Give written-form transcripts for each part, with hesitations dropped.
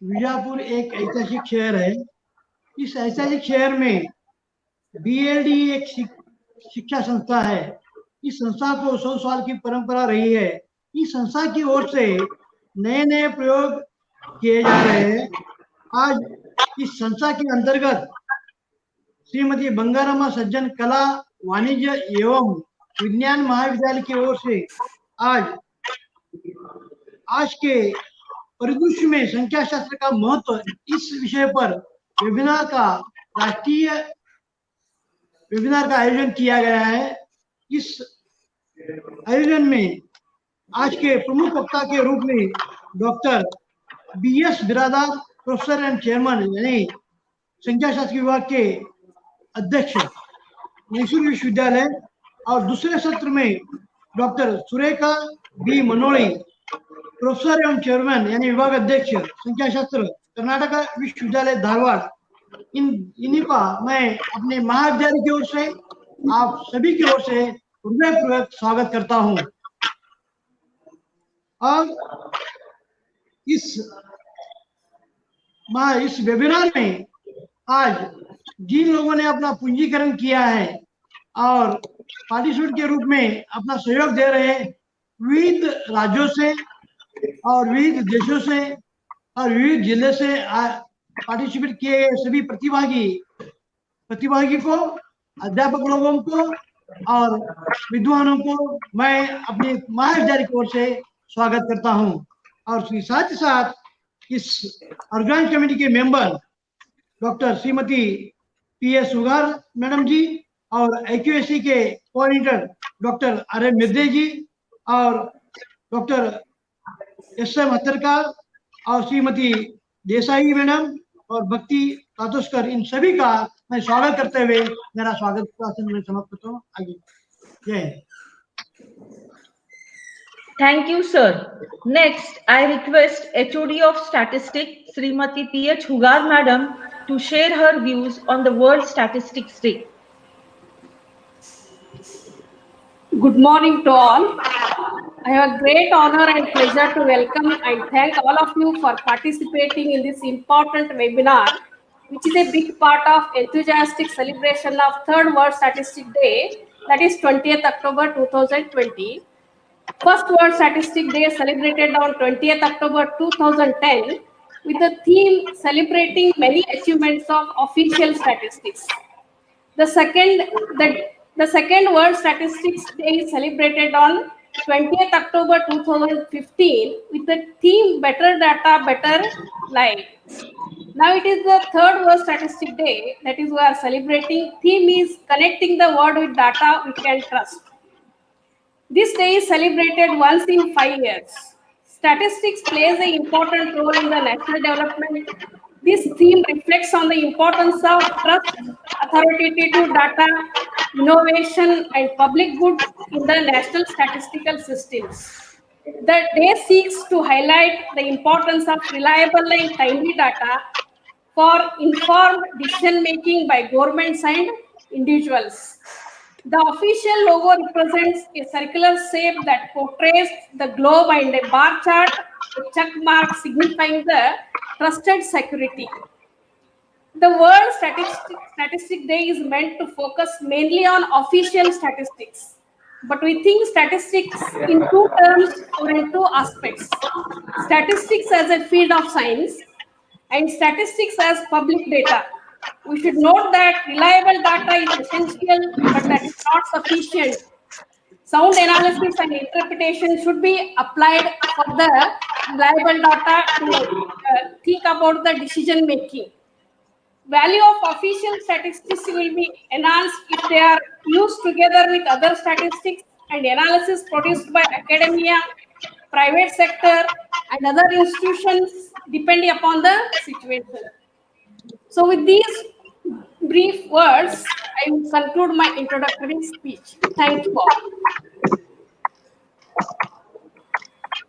विजापुर एक ऐतिहासिक शहर है। इस ऐतिहासिक शहर में BLDE एक शिक्षा संस्था है। इस संस्था को 100 साल की परंपरा रही है। इस संस्था की ओर से नए नए प्रयोग किए जा रहे हैं। आज इस संस्था के अंतर्गत श्रीमती बंगारम्मा सज्जन कला वाणिज्य एवं विज्ञान महाविद्यालय की ओर से आज के परिदृश्य में संख्या शास्त्र का महत्व इस विषय पर वेबिनार का आयोजन किया गया है। इस आयोजन में आज के प्रमुख वक्ता के रूप में doctor BS Biradar, professor and chairman यानी संख्या शास्त्र विभाग के अध्यक्ष मैसूर विश्वविद्यालय, और दूसरे सत्र में डॉक्टर सुरेखा B मनोड़ी, प्रोफेसर एवं चेयरमैन यानी विभाग अध्यक्ष संख्या शास्त्र, कर्नाटका विश्वविद्यालय धारवाड़। इन्हीं का मैं अपने महाविद्यालय की ओर से आप सभी की ओर से हृदयपूर्वक स्वागत करता हूं। और इस वेबिनार में आज जिन लोगों ने अपना पूंजीकरण किया है और पार्टिसिपेंट के रूप में अपना सहयोग दे रहे हैं, विविध राज्यों से और विविध देशों से और विविध जिले से पार्टिसिपेट किए गए सभी प्रतिभागी को, अध्यापक लोगों को और विद्वानों को मैं अपने महाविद्यालय की ओर से स्वागत करता हूं। और साथ ही साथ इस ऑर्गेनाइज कमेटी के member doctor Shrimati PS Hugar madam ji और AQSC के coordinator doctor RM Mirde ji और डॉक्टर SM हत्तरकर और श्रीमती देसाई मैडम और भक्ति कातोस्कर, इन सभी का मैं स्वागत करते हुए मेरा स्वागत भाषण में समाप्त करता हूँ। आगे जय Hind. Thank you, sir. Next, I request HOD of Statistics, Srimati PH Hugar Madam, to share her views on the World Statistics Day. Good morning to all. I have a great honor and pleasure to welcome and thank all of you for participating in this important webinar, which is a big part of enthusiastic celebration of Third World Statistics Day, that is 20th October 2020. First World Statistics Day celebrated on 20th October 2010 with the theme celebrating many achievements of official statistics. The second World Statistics Day is celebrated on 20th October 2015 with the theme Better Data, Better Life. Now it is the third World Statistics Day, that is we are celebrating. Theme is Connecting the World with Data We Can Trust. This day is celebrated once in 5 years. Statistics plays an important role in the national development. This theme reflects on the importance of trust, authoritative data, innovation, and public good in the national statistical systems. The day seeks to highlight the importance of reliable and timely data for informed decision-making by governments and individuals. The official logo represents a circular shape that portrays the globe and a bar chart, a check mark signifying the trusted security. The World Statistics Day is meant to focus mainly on official statistics, but we think statistics in two terms or in two aspects. Statistics as a field of science and statistics as public data. We should note that reliable data is essential, but that is not sufficient. Sound analysis and interpretation should be applied for the reliable data to think about the decision making. Value of official statistics will be enhanced if they are used together with other statistics and analysis produced by academia, private sector, and other institutions depending upon the situation. So with these brief words, I will conclude my introductory speech. Thank you all.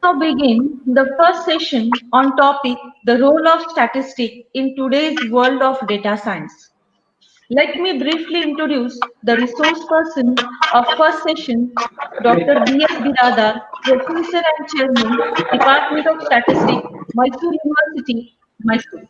Now begin the first session on topic, the role of statistics in today's world of data science. Let me briefly introduce the resource person of first session, Dr. B.S. Biradar, Professor and Chairman, Department of Statistics, Mysore University, Mysore.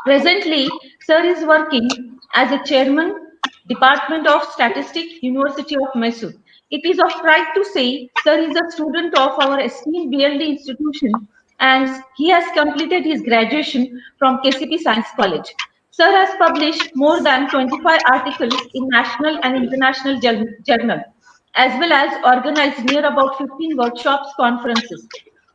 Presently, Sir is working as a chairman, Department of Statistics, University of Mysore. It is of pride to say Sir is a student of our esteemed BLD institution and he has completed his graduation from KCP Science College. Sir has published more than 25 articles in national and international journal, as well as organized near about 15 workshops, conferences.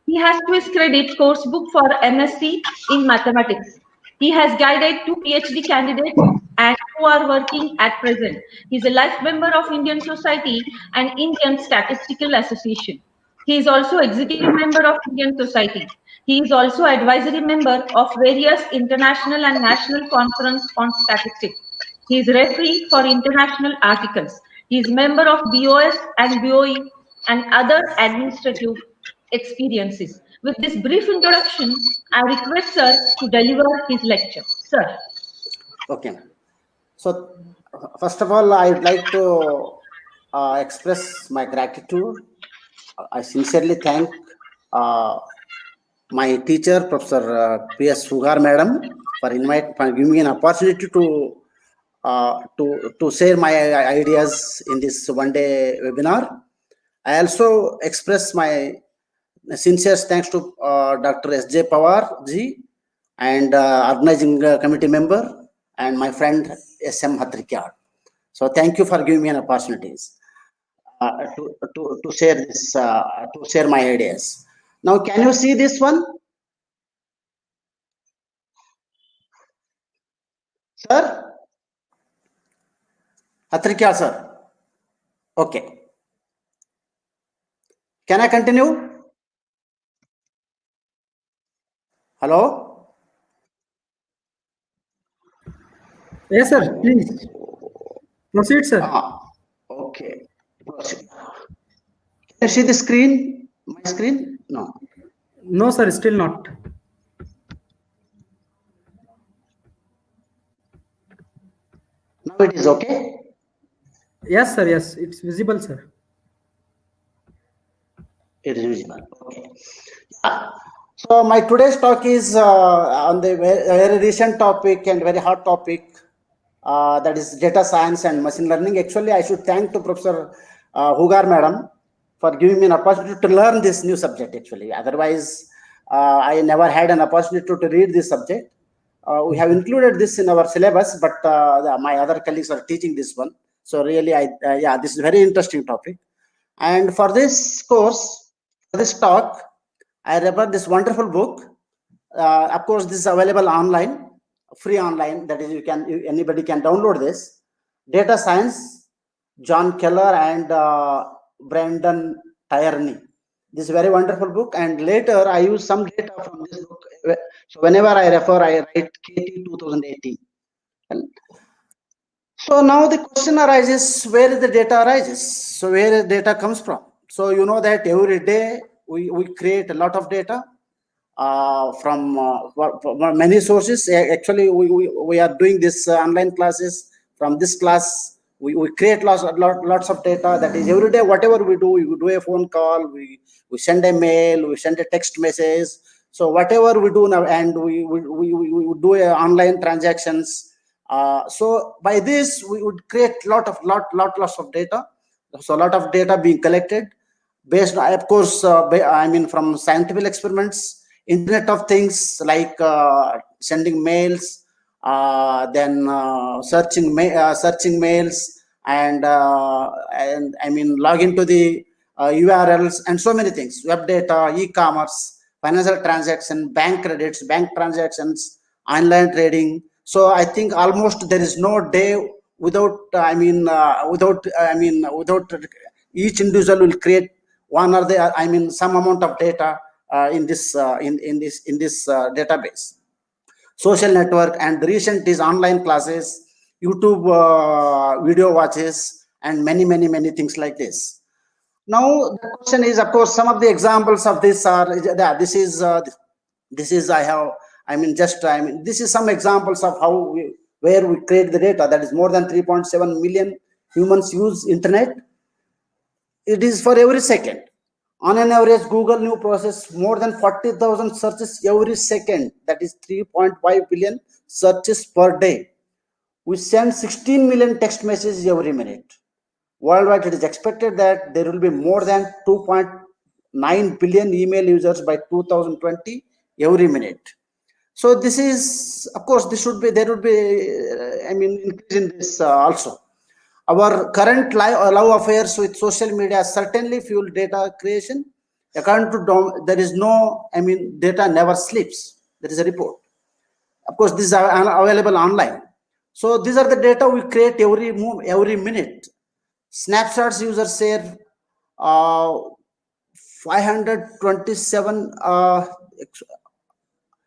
He has to his credit course book for MSc in mathematics. He has guided two PhD candidates and who are working at present. He is a life member of Indian Society and Indian Statistical Association. He is also executive member of Indian Society. He is also advisory member of various international and national conference on statistics. He is referee for international articles. He is member of BOS and BOE and other administrative experiences. With this brief introduction, I request Sir to deliver his lecture. Sir. Okay. So, first of all, I would like to express my gratitude. I sincerely thank my teacher, Professor P.S. Sugar Madam, for giving me an opportunity to share my ideas in this one-day webinar. I also express my sincere thanks to Dr. S.J. Pawar ji and organizing committee member and my friend S.M. Hatrikyar. So thank you for giving me an opportunity to share this to share my ideas. Now, can you see this one, sir? Hatrikyar sir. Okay. Can I continue? Hello? Yes, sir. Please proceed, sir. Okay. Proceed. Can you see the screen? My screen? No. No, sir. Still not. Now it is okay. Yes, sir. Yes, it's visible, sir. It is visible. Okay. So my today's talk is on the very recent topic and very hot topic, that is data science and machine learning. Actually, I should thank to Professor Hugar Madam for giving me an opportunity to learn this new subject. Actually, otherwise I never had an opportunity to read this subject. We have included this in our syllabus, but my other colleagues are teaching this one. So really, yeah, this is a very interesting topic. And for this course, for this talk, I read this wonderful book. Of course, this is available online, free online. That is, anybody can download this. Data Science, John Keller and Brandon Tierney. This is a very wonderful book. And later, I use some data from this book. So whenever I refer, I write KT 2018. So now the question arises: where is the data arises? So where the data comes from? So you know that every day we create a lot of data from many sources. Actually, we are doing this online classes. From this class, we create lots of data. That is, every day, whatever we do a phone call, we send a mail, we send a text message. So whatever we do now, and we do online transactions. So by this, we would create lots of data. So a lot of data being collected based, of course, I mean, from scientific experiments, Internet of Things, like sending mails, then searching mails, and I mean, log into the URLs and so many things: web data, e-commerce, financial transaction, bank credits, bank transactions, online trading. So I think almost there is no day without without each individual will create one or the some amount of data in this database. Social network, and the recent is online classes, YouTube video watches, and many things like this. Now the question is, of course, some of the examples of this are this is this is some examples of how where we create the data. That is, more than 3.7 million humans use internet. It is for every second. On an average, Google New process more than 40,000 searches every second. That is 3.5 billion searches per day. We send 16 million text messages every minute. Worldwide, it is expected that there will be more than 2.9 billion email users by 2020 every minute. So this is, of course, this should be, there would be, increase in this also. Our current love affairs with social media certainly fuel data creation. According to there is no, data never sleeps. There is a report. Of course, these are available online. So these are the data we create every minute. Snapshots users share 527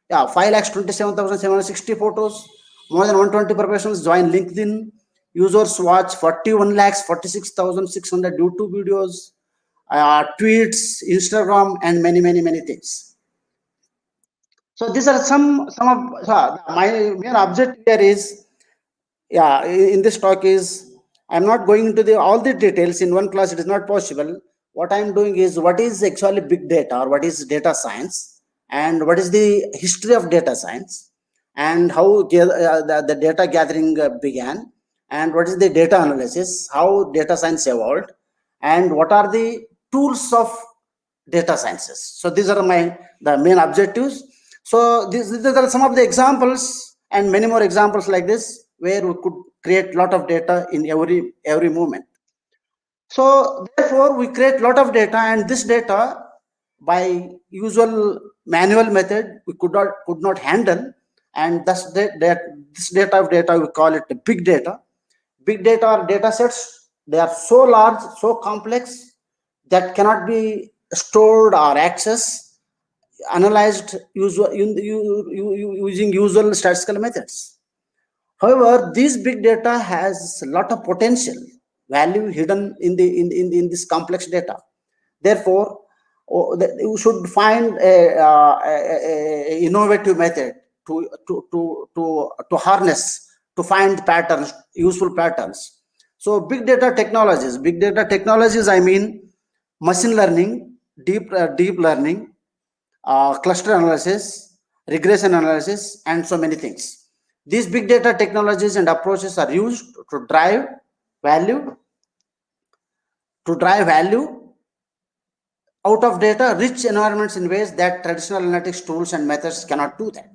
5,27,760 photos. More than 120 professionals join LinkedIn. Users watch 41,46,600 YouTube videos, tweets, Instagram, and many things. So these are some of my main objective here is, in this talk is, I'm not going into all the details in one class. It is not possible. What I'm doing is, what is actually big data, or what is data science, and what is the history of data science, and how the data gathering began, and what is the data analysis, how data science evolved, and what are the tools of data sciences. So these are the main objectives. So these are some of the examples, and many more examples like this, where we could create a lot of data in every moment. So therefore, we create a lot of data, and this data, by usual manual method, we could not handle, and thus this data we call it big data. Big data are data sets. They are so large, so complex, that cannot be stored or accessed, analyzed using usual statistical methods. However, this big data has a lot of potential value hidden in this complex data. Therefore, you should find a innovative method to harness, to find patterns, useful patterns. So big data technologies, I mean machine learning, deep learning, cluster analysis, regression analysis, and so many things. These big data technologies and approaches are used to drive value out of data rich environments in ways that traditional analytics tools and methods cannot do that.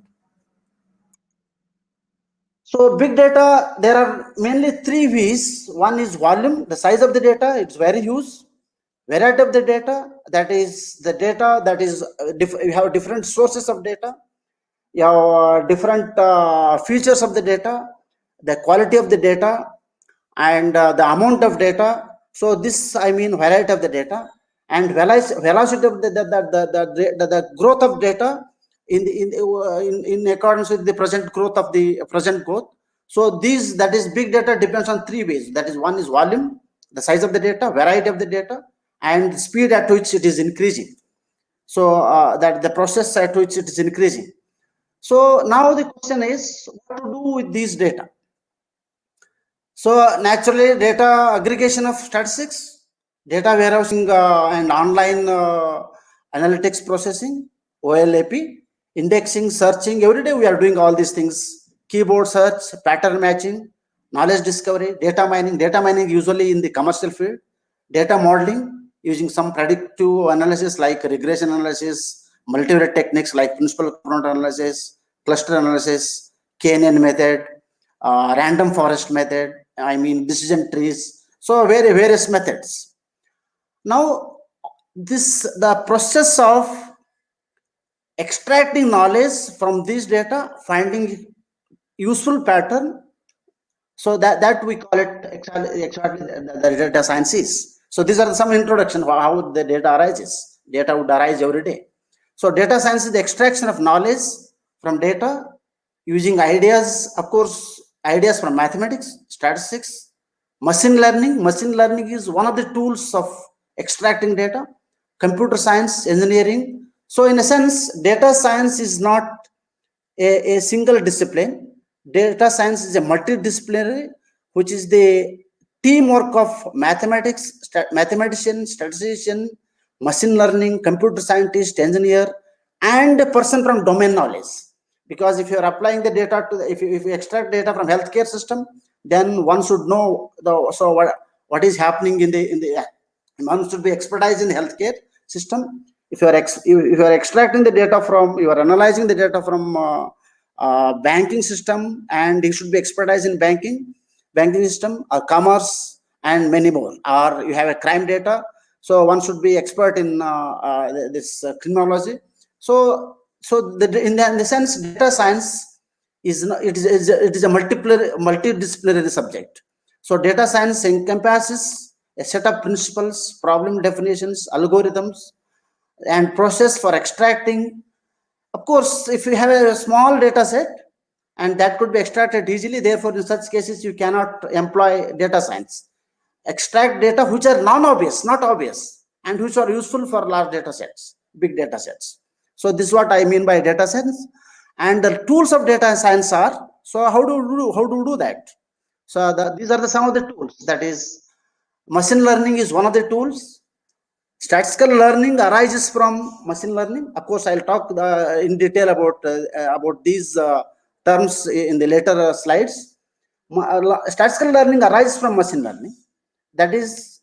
So big data, there are mainly three V's. One is volume, the size of the data, it's very huge. Variety of the data, that is the data that is you have different sources of data, you have different features of the data, the quality of the data, and the amount of data. So this, variety of the data, and velocity of the growth of data in accordance with the present growth. So that is big data depends on three ways. That is, one is volume, the size of the data, variety of the data, and the speed at which it is increasing. So that the process at which it is increasing. So now the question is, what to do with these data? So naturally, data aggregation of statistics, data warehousing and online analytics processing, OLAP, indexing, searching. Every day we are doing all these things: keyboard search, pattern matching, knowledge discovery, data mining. Data mining usually in the commercial field. Data modeling using some predictive analysis like regression analysis, multivariate techniques like principal component analysis, cluster analysis, KNN method, random forest method, decision trees. So various methods. Now the process of extracting knowledge from this data, finding useful pattern, so that we call it exactly the data sciences. So these are some introduction for how the data arises. Data would arise every day. So data science is the extraction of knowledge from data using ideas, of course, ideas from mathematics, statistics, machine learning. Machine learning is one of the tools of extracting data, computer science, engineering. So in a sense, data science is not a single discipline. Data science is a multidisciplinary, which is the teamwork of mathematician, statistician, machine learning, computer scientist, engineer, and a person from domain knowledge. Because if you are applying the data to if you extract data from healthcare system, then one should know what is happening in the one should be expertise in healthcare system. If you are extracting the data from, you are analyzing the data from banking system, and you should be expertise in banking system or commerce and many more. Or you have a crime data, so one should be expert in this criminology. So in the sense, data science is it is a multidisciplinary subject. So data science encompasses a set of principles, problem definitions, algorithms, and process for extracting. Of course, if you have a small data set and that could be extracted easily, therefore in such cases you cannot employ data science. Extract data which are non-obvious, not obvious, and which are useful for large data sets, big data sets. So this is what I mean by data science. And the tools of data science are, so how do we do that? So these are some of the tools. That is, machine learning is one of the tools. Statistical learning arises from machine learning. Of course, I'll talk in detail about these terms in the later slides. Statistical learning arises from machine learning. That is,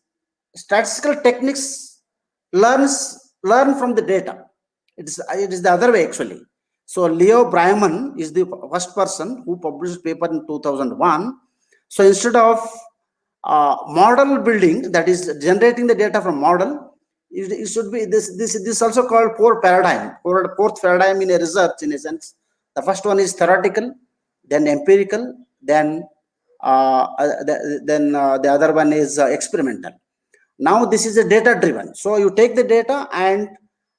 statistical techniques learn from the data. It is the other way actually. So Leo Breiman is the first person who published paper in 2001. So instead of model building, that is generating the data from model, it should be this is also called fourth paradigm in a research, in a sense. The first one is theoretical, then empirical, then the other one is experimental. Now this is a data driven. So you take the data and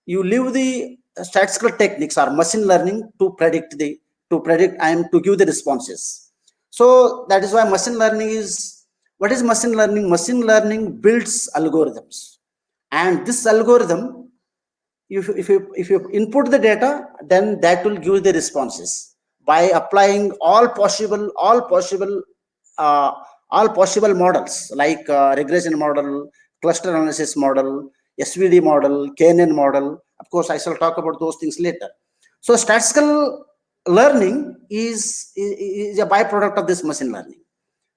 you leave the statistical techniques or machine learning to predict and to give the responses. So that is why machine learning is, what is machine learning? Machine learning builds algorithms, and this algorithm, if you input the data, then that will give the responses by applying all possible models like regression model, cluster analysis model, SVD model, KNN model. Of course, I shall talk about those things later. So statistical learning is a byproduct of this machine learning.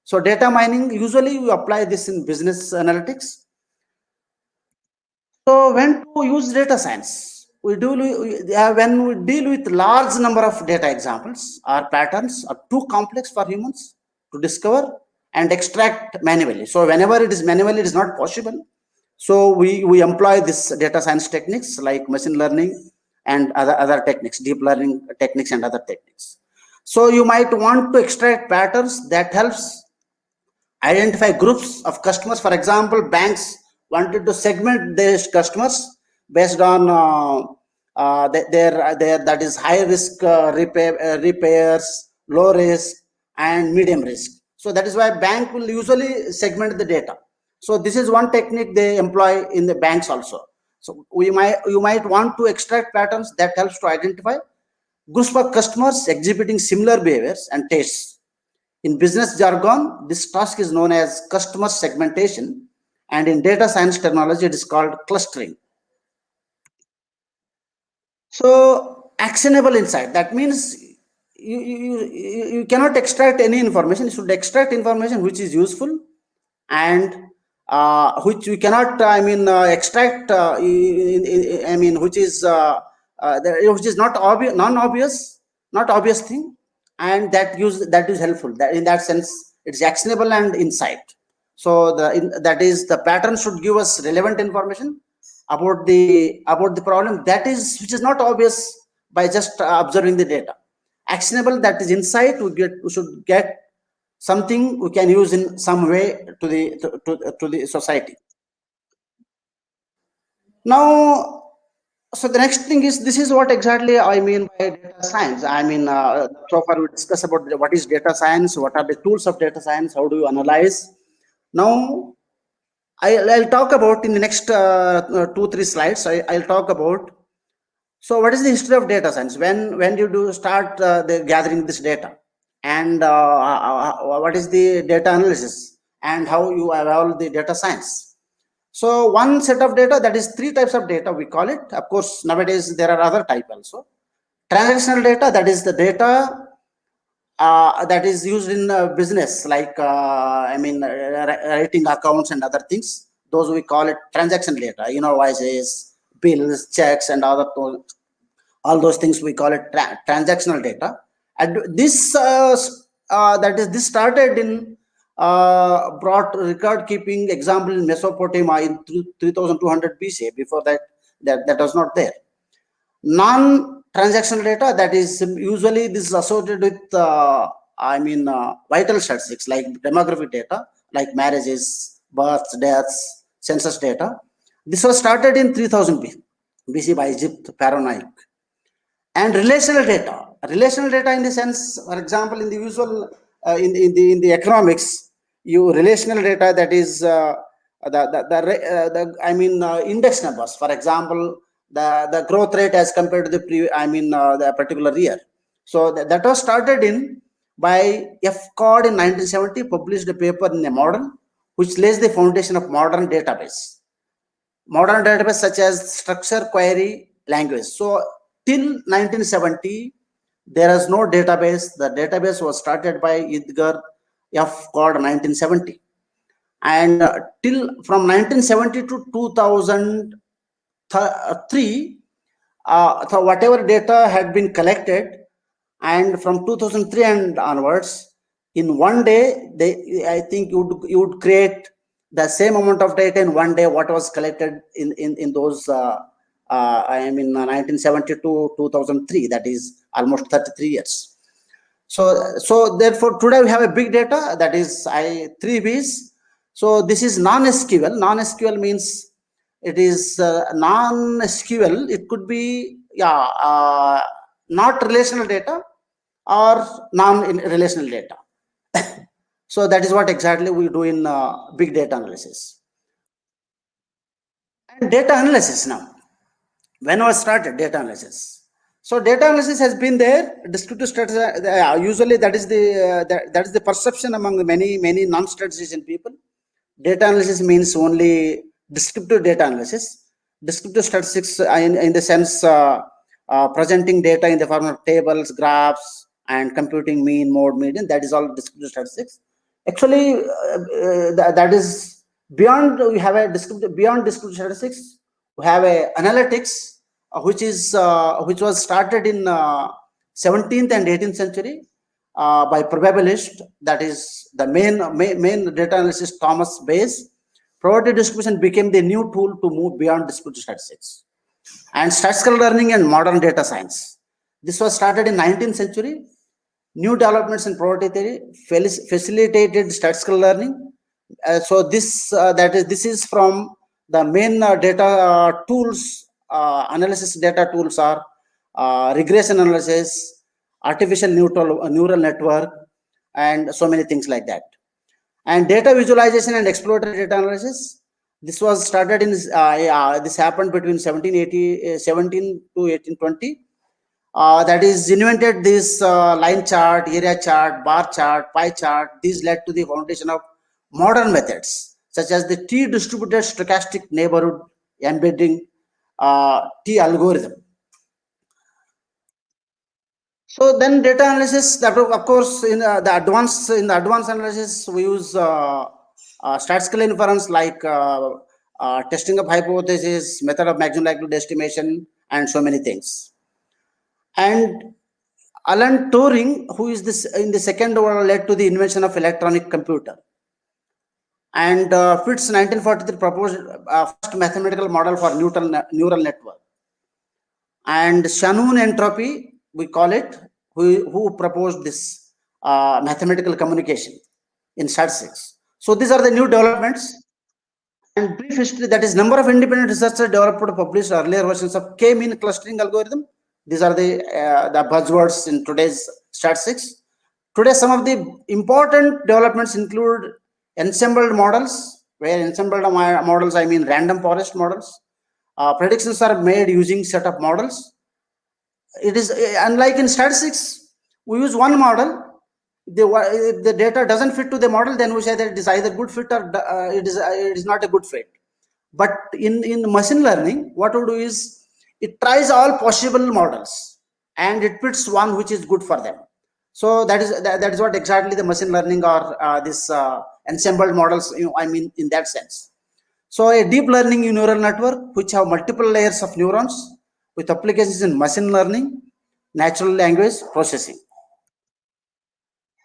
So data mining, usually we apply this in business analytics. So when to use data science? When we deal with large number of data examples or patterns are too complex for humans to discover and extract manually. So whenever it is manually, it is not possible. So we employ this data science techniques like machine learning and other techniques, deep learning techniques and other techniques. So you might want to extract patterns that helps identify groups of customers. For example, banks wanted to segment their customers based on that is high risk repairs, low risk, and medium risk. So that is why bank will usually segment the data. So this is one technique they employ in the banks also. So you might want to extract patterns that helps to identify groups of customers exhibiting similar behaviors and tastes. In business jargon, this task is known as customer segmentation, and in data science terminology, it is called clustering. So actionable insight, that means you cannot extract any information. You should extract information which is useful and which we cannot extract which is not obvious, not obvious thing, and that is helpful. That in that sense, it's actionable and insight. So that is, the pattern should give us relevant information about the problem which is not obvious by just observing the data. Actionable, that is insight. We should get something we can use in some way to the society. Now, so the next thing is, this is what exactly I mean by data science. So far we discussed about what is data science, what are the tools of data science, how do you analyze. Now I'll talk about in the next 2-3 slides. I'll talk about, so what is the history of data science? When you do start gathering this data, and what is the data analysis, and how you evolve the data science. So one set of data, that is 3 types of data we call it. Of course, nowadays there are other type also. Transactional data, that is the data that is used in business, like writing accounts and other things. Those we call it transaction data. Invoices, bills, checks, and all those things we call it transactional data. And this this started in brought record keeping example in Mesopotamia in 3200 BC. Before that was not there. Non-transactional data, that is usually this is associated with vital statistics like demographic data, like marriages, births, deaths, census data. This was started in 3000 BC by Egypt, Pharaoh. And relational data in the sense, for example, in the usual in the economics, relational data, that is index numbers. For example, the growth rate as compared to the particular year. So that was started in by F. Cord in 1970, published a paper in a model which lays the foundation of modern database such as structure, query, language. So till 1970, there is no database. The database was started by Edgar F. Cord 1970. And till from 1970 to 2003, so whatever data had been collected, and from 2003 and onwards, in one day, I think you would create the same amount of data in one day what was collected in those 1970 to 2003. That is almost 33 years. So therefore today we have a big data, that is 3 Bs. So this is non-SQL. Non-SQL means it is non-SQL. It could be not relational data or non-relational data. So that is what exactly we do in big data analysis. And data analysis now. When was started data analysis? So data analysis has been there. Descriptive statistics, usually that is the perception among many non-statistician people. Data analysis means only descriptive data analysis. Descriptive statistics in the sense presenting data in the form of tables, graphs, and computing mean, mode, median. That is all descriptive statistics. Actually, that is beyond. We have a beyond descriptive statistics. We have a analytics, which was started in 17th and 18th century by probabilist. That is the main data analysis, Thomas Bayes. Probability distribution became the new tool to move beyond descriptive statistics. And statistical learning and modern data science. This was started in 19th century. New developments in probability theory facilitated statistical learning. So this is from the main data tools. Analysis data tools are regression analysis, artificial neural network, and so many things like that. And data visualization and exploratory data analysis. This was started in this happened between 17 to 1820. That is invented this line chart, area chart, bar chart, pie chart. These led to the foundation of modern methods such as the T-distributed stochastic neighborhood embedding T algorithm. So then data analysis, that of course in the advanced analysis we use statistical inference like testing of hypothesis, method of maximum likelihood estimation, and so many things. And Alan Turing, who is this in the second world, led to the invention of electronic computer. And Fitts 1943 proposed first mathematical model for neural network. And Shannon entropy, we call it, who proposed this mathematical communication in statistics. So these are the new developments. And brief history, that is number of independent researchers developed or published earlier versions of K-mean clustering algorithm. These are the buzzwords in today's statistics. Today, some of the important developments include ensembled models, where ensembled models, I mean random forest models. Predictions are made using set of models. It is unlike in statistics, we use one model. If the data doesn't fit to the model, then we say that it is either good fit or it is not a good fit. But in machine learning, what we do is it tries all possible models and it picks one which is good for them. So that is what exactly the machine learning or this ensembled models, I mean, in that sense. So a deep learning neural network which have multiple layers of neurons with applications in machine learning, natural language processing.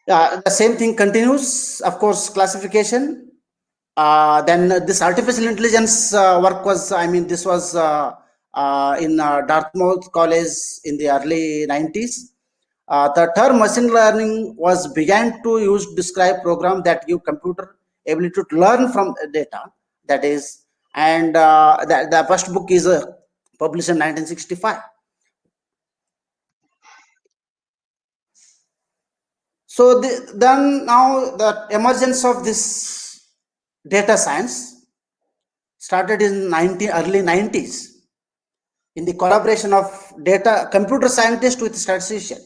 The same thing continues, of course, classification. Then this artificial intelligence work was, I mean, this was in Dartmouth College in the early 90s. The term machine learning was began to use to describe program that give computer ability to learn from data. That is, and the first book is published in 1965. So then now the emergence of this data science started in early 90s in the collaboration of computer scientists with statistician.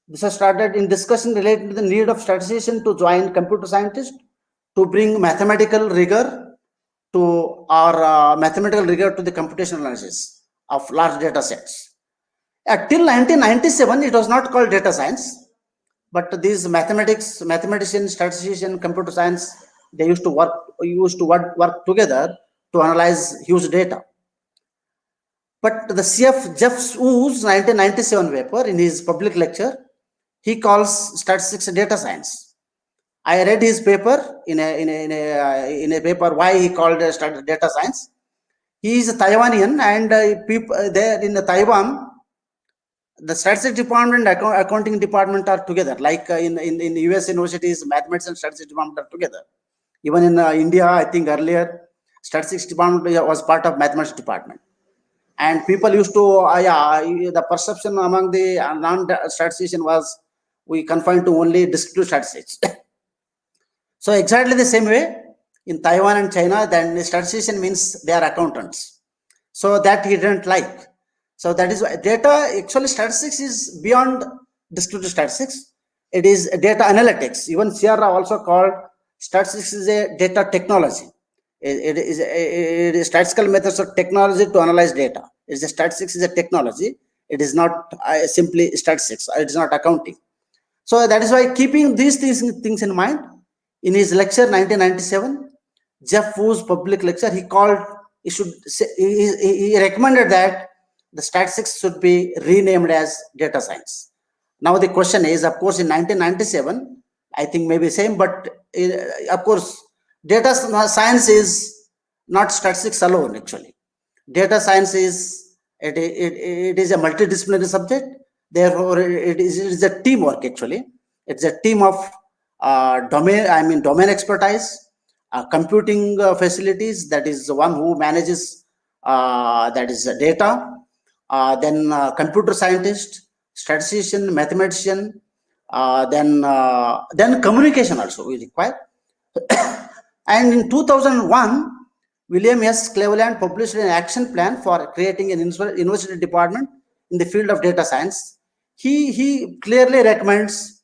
This has started in discussion related to the need of statistician to join computer scientists to bring mathematical rigor to the computational analysis of large data sets. Till 1997, it was not called data science. But these mathematicians, statisticians, computer science, they used to work together to analyze huge data. But the CF Jeff Wu's 1997 paper, in his public lecture, he calls statistics data science. I read his paper in a paper why he called data science. He is a Taiwanian, and people there in Taiwan, the statistics department and accounting department are together. Like in US universities, mathematics and statistics department are together. Even in India, I think earlier, statistics department was part of mathematics department. And people used to, the perception among the non-statistician was we confined to only descriptive statistics. So exactly the same way in Taiwan and China, then the statistician means they are accountants. So that he didn't like. So that is why data, actually statistics is beyond descriptive statistics. It is data analytics. Even Sierra also called statistics is a data technology. It is statistical methods of technology to analyze data. Statistics is a technology. It is not simply statistics. It is not accounting. So that is why, keeping these things in mind, in his lecture 1997, Jeff Wu's public lecture, he recommended that the statistics should be renamed as data science. Now the question is, of course, in 1997, I think maybe same, but of course, data science is not statistics alone. Actually, data science is it is a multidisciplinary subject. Therefore, it is a teamwork. Actually, it's a team of domain expertise, computing facilities. That is the one who manages that is data. Then computer scientist, statistician, mathematician, then communication also we require. And in 2001, William S. Cleveland published an action plan for creating an university department in the field of data science. He clearly recommends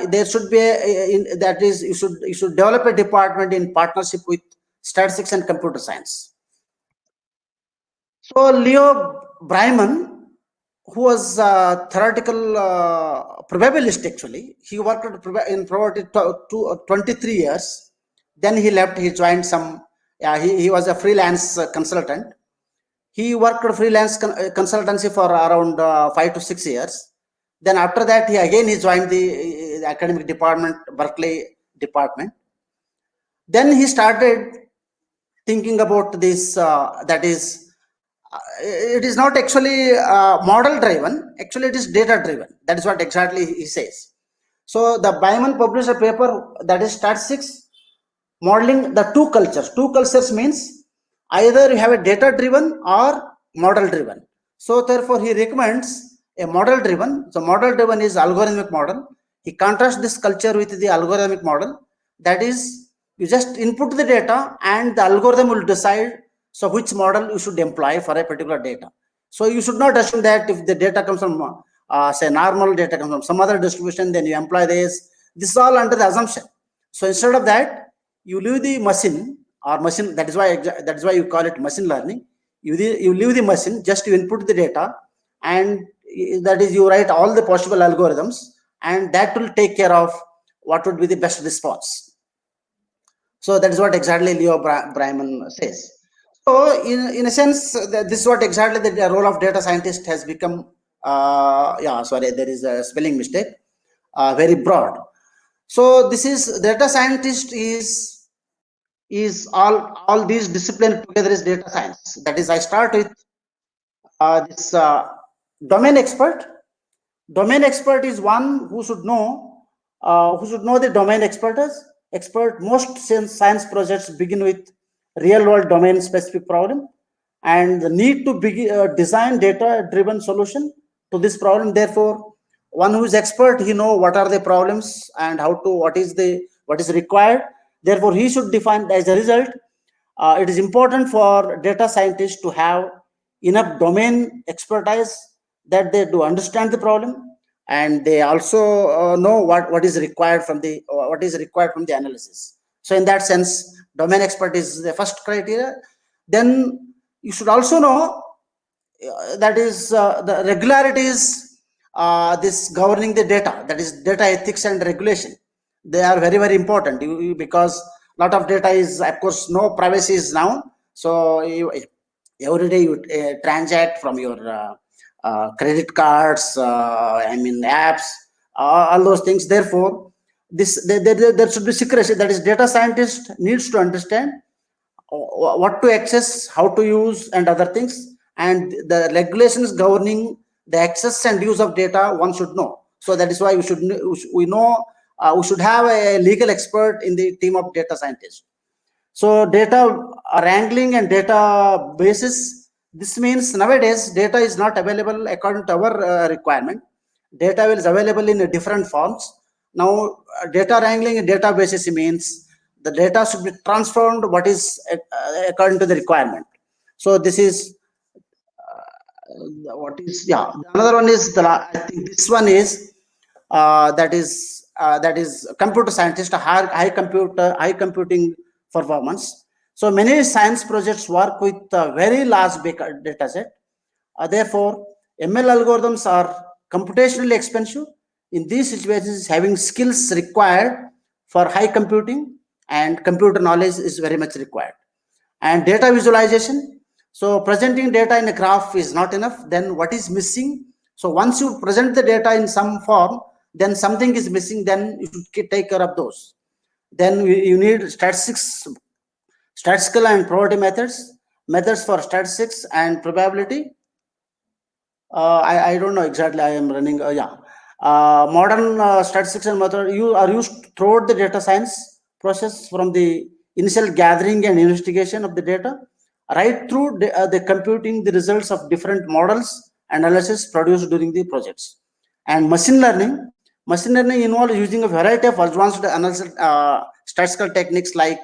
there should be you should develop a department in partnership with statistics and computer science. So Leo Breiman, who was a theoretical probabilist, actually, he worked in probability 23 years. Then he left. He joined some. He was a freelance consultant. He worked freelance consultancy for around 5 to 6 years. Then after that, he joined the academic department, Berkeley department. Then he started thinking about this. That is. It is not actually model driven. Actually, it is data driven. That is what exactly he says. So the Breiman published a paper, that is statistics modeling the two cultures. Two cultures means either you have a data driven or model driven. So therefore, he recommends a model driven. So model driven is algorithmic model. He contrasts this culture with the algorithmic model. That is, you just input the data and the algorithm will decide so which model you should employ for a particular data. So you should not assume that if the data comes from say normal data comes from some other distribution, then you employ this. This is all under the assumption. So instead of that, you leave the machine or machine. That is why you call it machine learning. You leave the machine, just you input the data, and that is you write all the possible algorithms, and that will take care of what would be the best response. So that is what exactly Leo Breiman says. So in a sense, this is what exactly the role of data scientist has become. Yeah, sorry, there is a spelling mistake. Very broad. So this is data scientist is all these disciplines together is data science. That is, I start with this domain expert. Domain expert is one who should know the domain expert. Most science projects begin with real world domain specific problem, and the need to design data driven solution to this problem. Therefore, one who is expert, he know what are the problems and what is required. Therefore, he should define. As a result, it is important for data scientists to have enough domain expertise, that they do understand the problem, and they also know what is required from the analysis. So in that sense, domain expert is the first criteria. Then you should also know that is the regularities, this governing the data, that is data ethics and regulation. They are very, very important, because a lot of data is, of course, no privacy is now. So every day you transact from your credit cards, apps, all those things. Therefore, there should be secrecy. That is, data scientist needs to understand what to access, how to use, and other things, and the regulations governing the access and use of data one should know. So that is why we should have a legal expert in the team of data scientists. So data wrangling and data basis, this means nowadays data is not available according to our requirement. Data is available in different forms. Now data wrangling and databases means the data should be transformed what is according to the requirement. So this is another one is I think this one is that is computer scientist, high computing performance. So many science projects work with a very large data set. Therefore, ML algorithms are computationally expensive. In these situations, having skills required for high computing and computer knowledge is very much required. And data visualization. So presenting data in a graph is not enough. Then what is missing? So once you present the data in some form, then something is missing, then you should take care of those. Then you need statistical and probability methods for statistics and probability. I don't know exactly. I am running. Modern statistics and method are used throughout the data science process, from the initial gathering and investigation of the data right through the computing the results of different models analysis produced during the projects. And machine learning involves using a variety of advanced analysis, statistical techniques like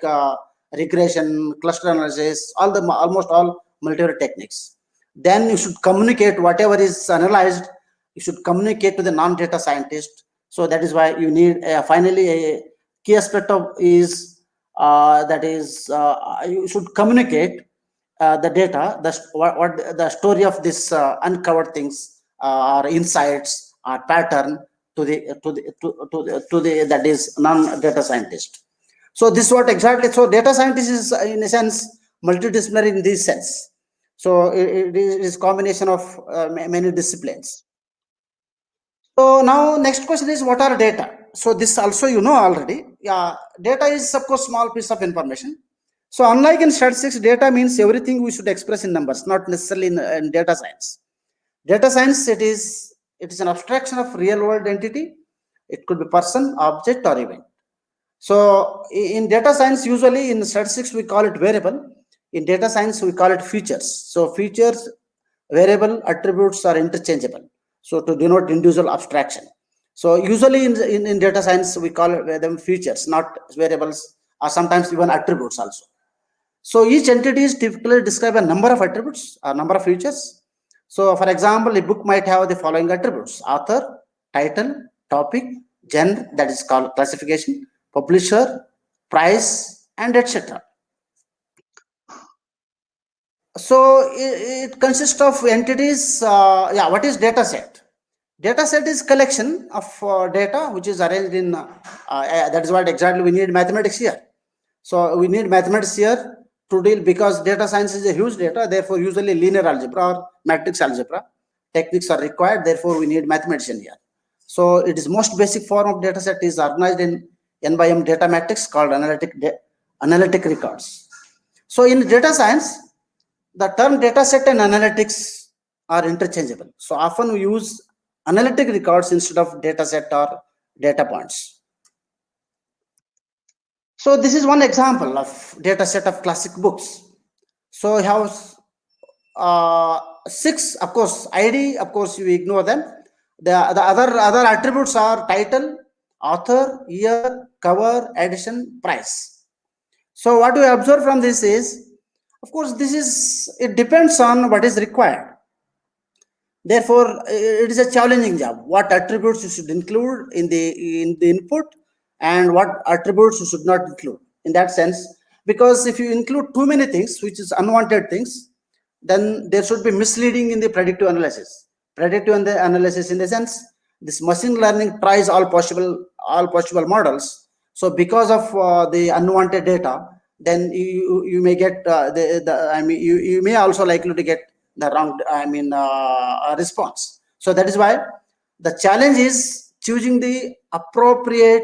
regression, cluster analysis, almost all multivariate techniques. Then you should communicate whatever is analyzed. You should communicate to the non-data scientist. So that is why you need finally a key aspect of is you should communicate the data, what the story of this uncovered things or insights or pattern to the that is non-data scientist. So this is what exactly. So data scientist is in a sense multidisciplinary in this sense. So it is combination of many disciplines. So now next question is, what are data? So this also you know already. Yeah, data is of course small piece of information. So unlike in statistics, data means everything we should express in numbers, not necessarily in data science. Data science, it is an abstraction of real world entity. It could be person, object, or event. So in data science, usually in statistics we call it variable. In data science we call it features. So features, variable, attributes are interchangeable. So to denote individual abstraction. So usually in data science we call them features, not variables, or sometimes even attributes also. So each entity is typically describe a number of attributes, a number of features. So for example, a book might have the following attributes: author, title, topic, genre, that is called classification, publisher, price, and etc. So it consists of entities. What is data set? Data set is collection of data which is arranged in, that is what exactly we need mathematics here. So we need mathematics here to deal, because data science is a huge data, therefore usually linear algebra or matrix algebra techniques are required, therefore we need mathematician here. So it is most basic form of data set is organized in n by m data matrix called analytic records. So in data science, the term data set and analytics are interchangeable. So often we use analytic records instead of data set or data points. So this is one example of data set of classic books. So we have 6, of course, ID, of course, you ignore them. The other attributes are title, author, year, cover, edition, price. So what we observe from this is, of course, it depends on what is required. Therefore, it is a challenging job. What attributes you should include in the input and what attributes you should not include in that sense. Because if you include too many things, which is unwanted things, then there should be misleading in the predictive analysis. Predictive analysis in the sense, this machine learning tries all possible models. So because of the unwanted data, then you may get you may also likely to get the wrong response. So that is why the challenge is choosing the appropriate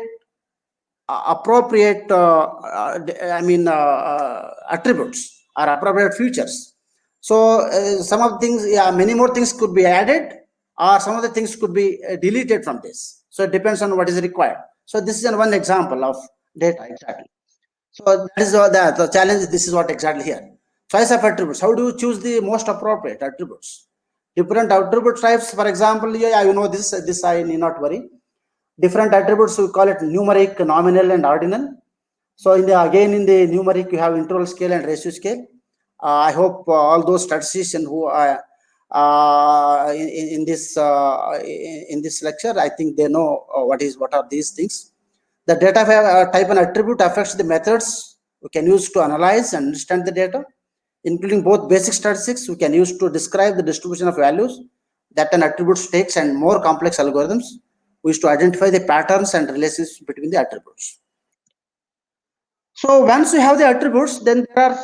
attributes or appropriate features. So some of things, many more things could be added, or some of the things could be deleted from this. So it depends on what is required. So this is one example of data exactly. So that is the challenge. This is what exactly here. Choice of attributes. How do you choose the most appropriate attributes? Different attribute types. For example, this I need not worry. Different attributes, we call it numeric, nominal, and ordinal. So again in the numeric, you have interval scale and ratio scale. I hope all those statisticians who are in this lecture, I think they know what are these things. The data type and attribute affects the methods we can use to analyze and understand the data, including both basic statistics we can use to describe the distribution of values that an attribute takes, and more complex algorithms we use to identify the patterns and relations between the attributes. So once we have the attributes, then there are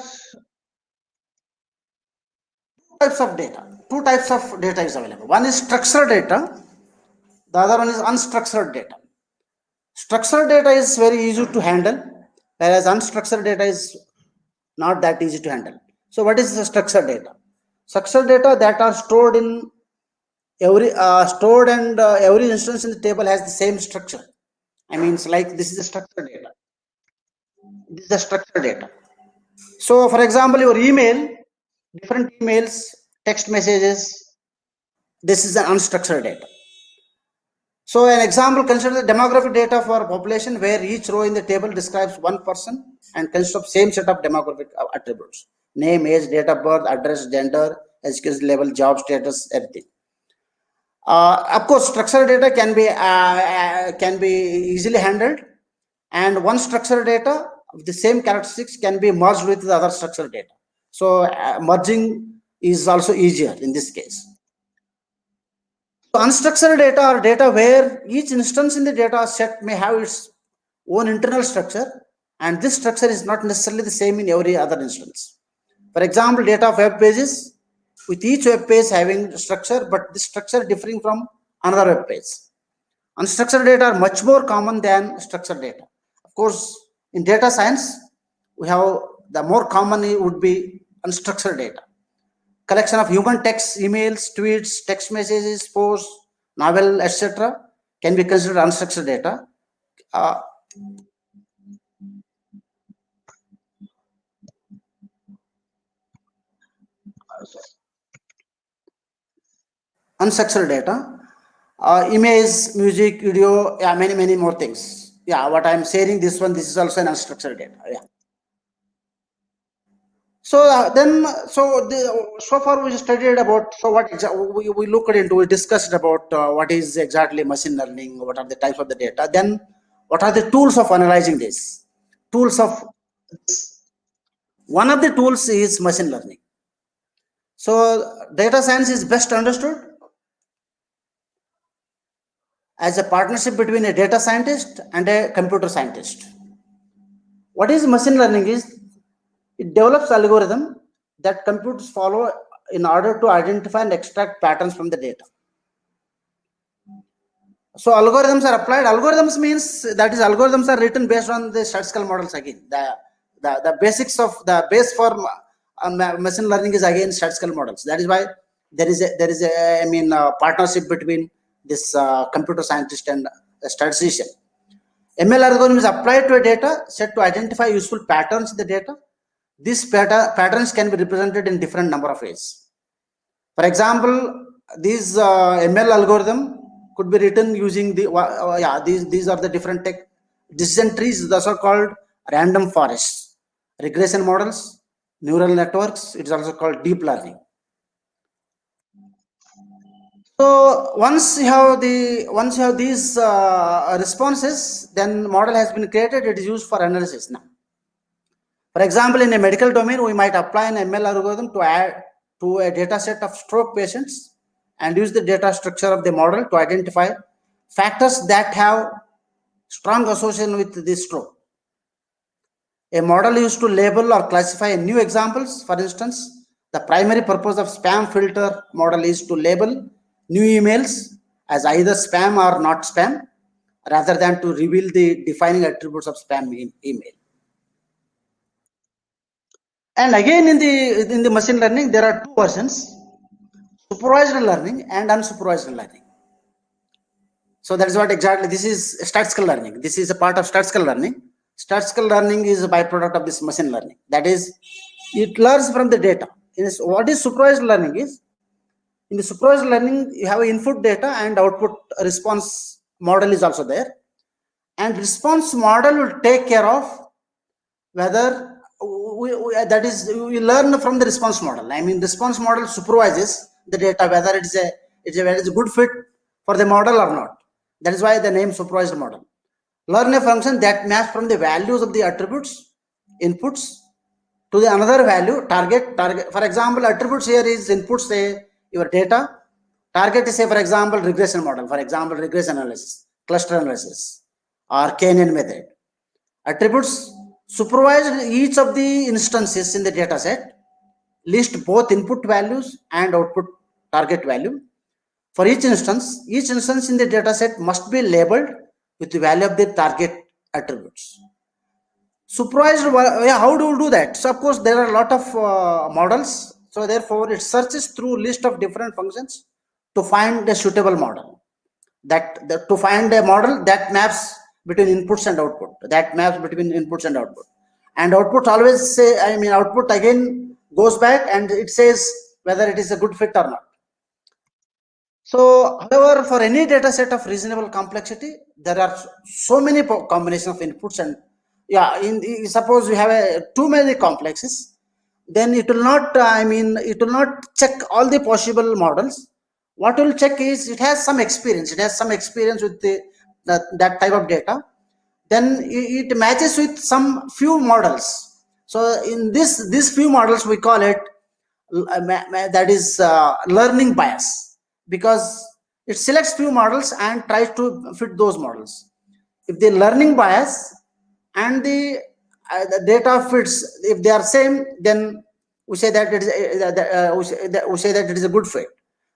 types of data. Two types of data is available. One is structured data, the other one is unstructured data. Structured data is very easy to handle, whereas unstructured data is not that easy to handle. So what is the structured data? Structured data that are stored in every every instance in the table has the same structure. I mean, it's like this is the structured data. This is the structured data. So for example, your email, different emails, text messages, this is an unstructured data. So an example, consider the demographic data for a population where each row in the table describes one person and consists of same set of demographic attributes: name, age, date of birth, address, gender, education level, job status, everything. Of course, structured data can be easily handled, and one structured data of the same characteristics can be merged with the other structured data. So merging is also easier in this case. So unstructured data are data where each instance in the data set may have its own internal structure, and this structure is not necessarily the same in every other instance. For example, data of web pages, with each web page having structure, but this structure differing from another web page. Unstructured data are much more common than structured data. Of course, in data science, we have the more common would be unstructured data. Collection of human text, emails, tweets, text messages, posts, novel, etc. can be considered unstructured data. Unstructured data, image, music, video, many more things. What I'm sharing this is also an unstructured data. So so far we studied about, so what we looked into, we discussed about what is exactly machine learning, what are the types of the data, then what are the tools of analyzing this. One of the tools is machine learning. So data science is best understood as a partnership between a data scientist and a computer scientist. What is machine learning is it develops algorithm that computers follow in order to identify and extract patterns from the data. So algorithms are applied. Algorithms means that is algorithms are written based on the statistical models again. The basics of the base for machine learning is again statistical models. That is why there is a partnership between this computer scientist and a statistician. ML algorithm is applied to a data set to identify useful patterns in the data. These patterns can be represented in different number of ways. For example, these ML algorithm could be written using these are the different decision trees. Those are called random forests, regression models, neural networks. It is also called deep learning. So once you have these responses, then model has been created. It is used for analysis now. For example, in a medical domain, we might apply an ML algorithm to add to a data set of stroke patients and use the data structure of the model to identify factors that have strong association with this stroke. A model used to label or classify new examples. For instance, the primary purpose of spam filter model is to label new emails as either spam or not spam, rather than to reveal the defining attributes of spam email. And again, in the machine learning, there are two versions: supervised learning and unsupervised learning. So that is what exactly this is. Statistical learning. This is a part of statistical learning. Statistical learning is a byproduct of this machine learning. That is, it learns from the data. What is supervised learning is, in the supervised learning, you have input data and output response model is also there. And response model will take care of whether we learn from the response model. I mean, response model supervises the data, whether it is a good fit for the model or not. That is why the name supervised model. Learn a function that maps from the values of the attributes inputs to the another value target. For example, attributes here is inputs, say your data. Target is, say, for example, regression model. For example, regression analysis, cluster analysis, or K-NN method. Attributes supervise each of the instances in the data set, list both input values and output target value. For each instance in the data set must be labeled with the value of the target attributes. Supervised, how do we do that? So of course there are a lot of models. So therefore it searches through list of different functions to find a suitable model. To find a model that maps between inputs and output. And output always say, output again goes back and it says whether it is a good fit or not. So, however, for any data set of reasonable complexity, there are so many combinations of inputs, and suppose we have too many complexes, then it will not, it will not check all the possible models. What will check is it has some experience. It has some experience with that type of data. Then it matches with some few models. So in these few models, we call it that is learning bias, because it selects few models and tries to fit those models. If the learning bias and the data fits, if they are same, then we say that it is we say that it is a good fit.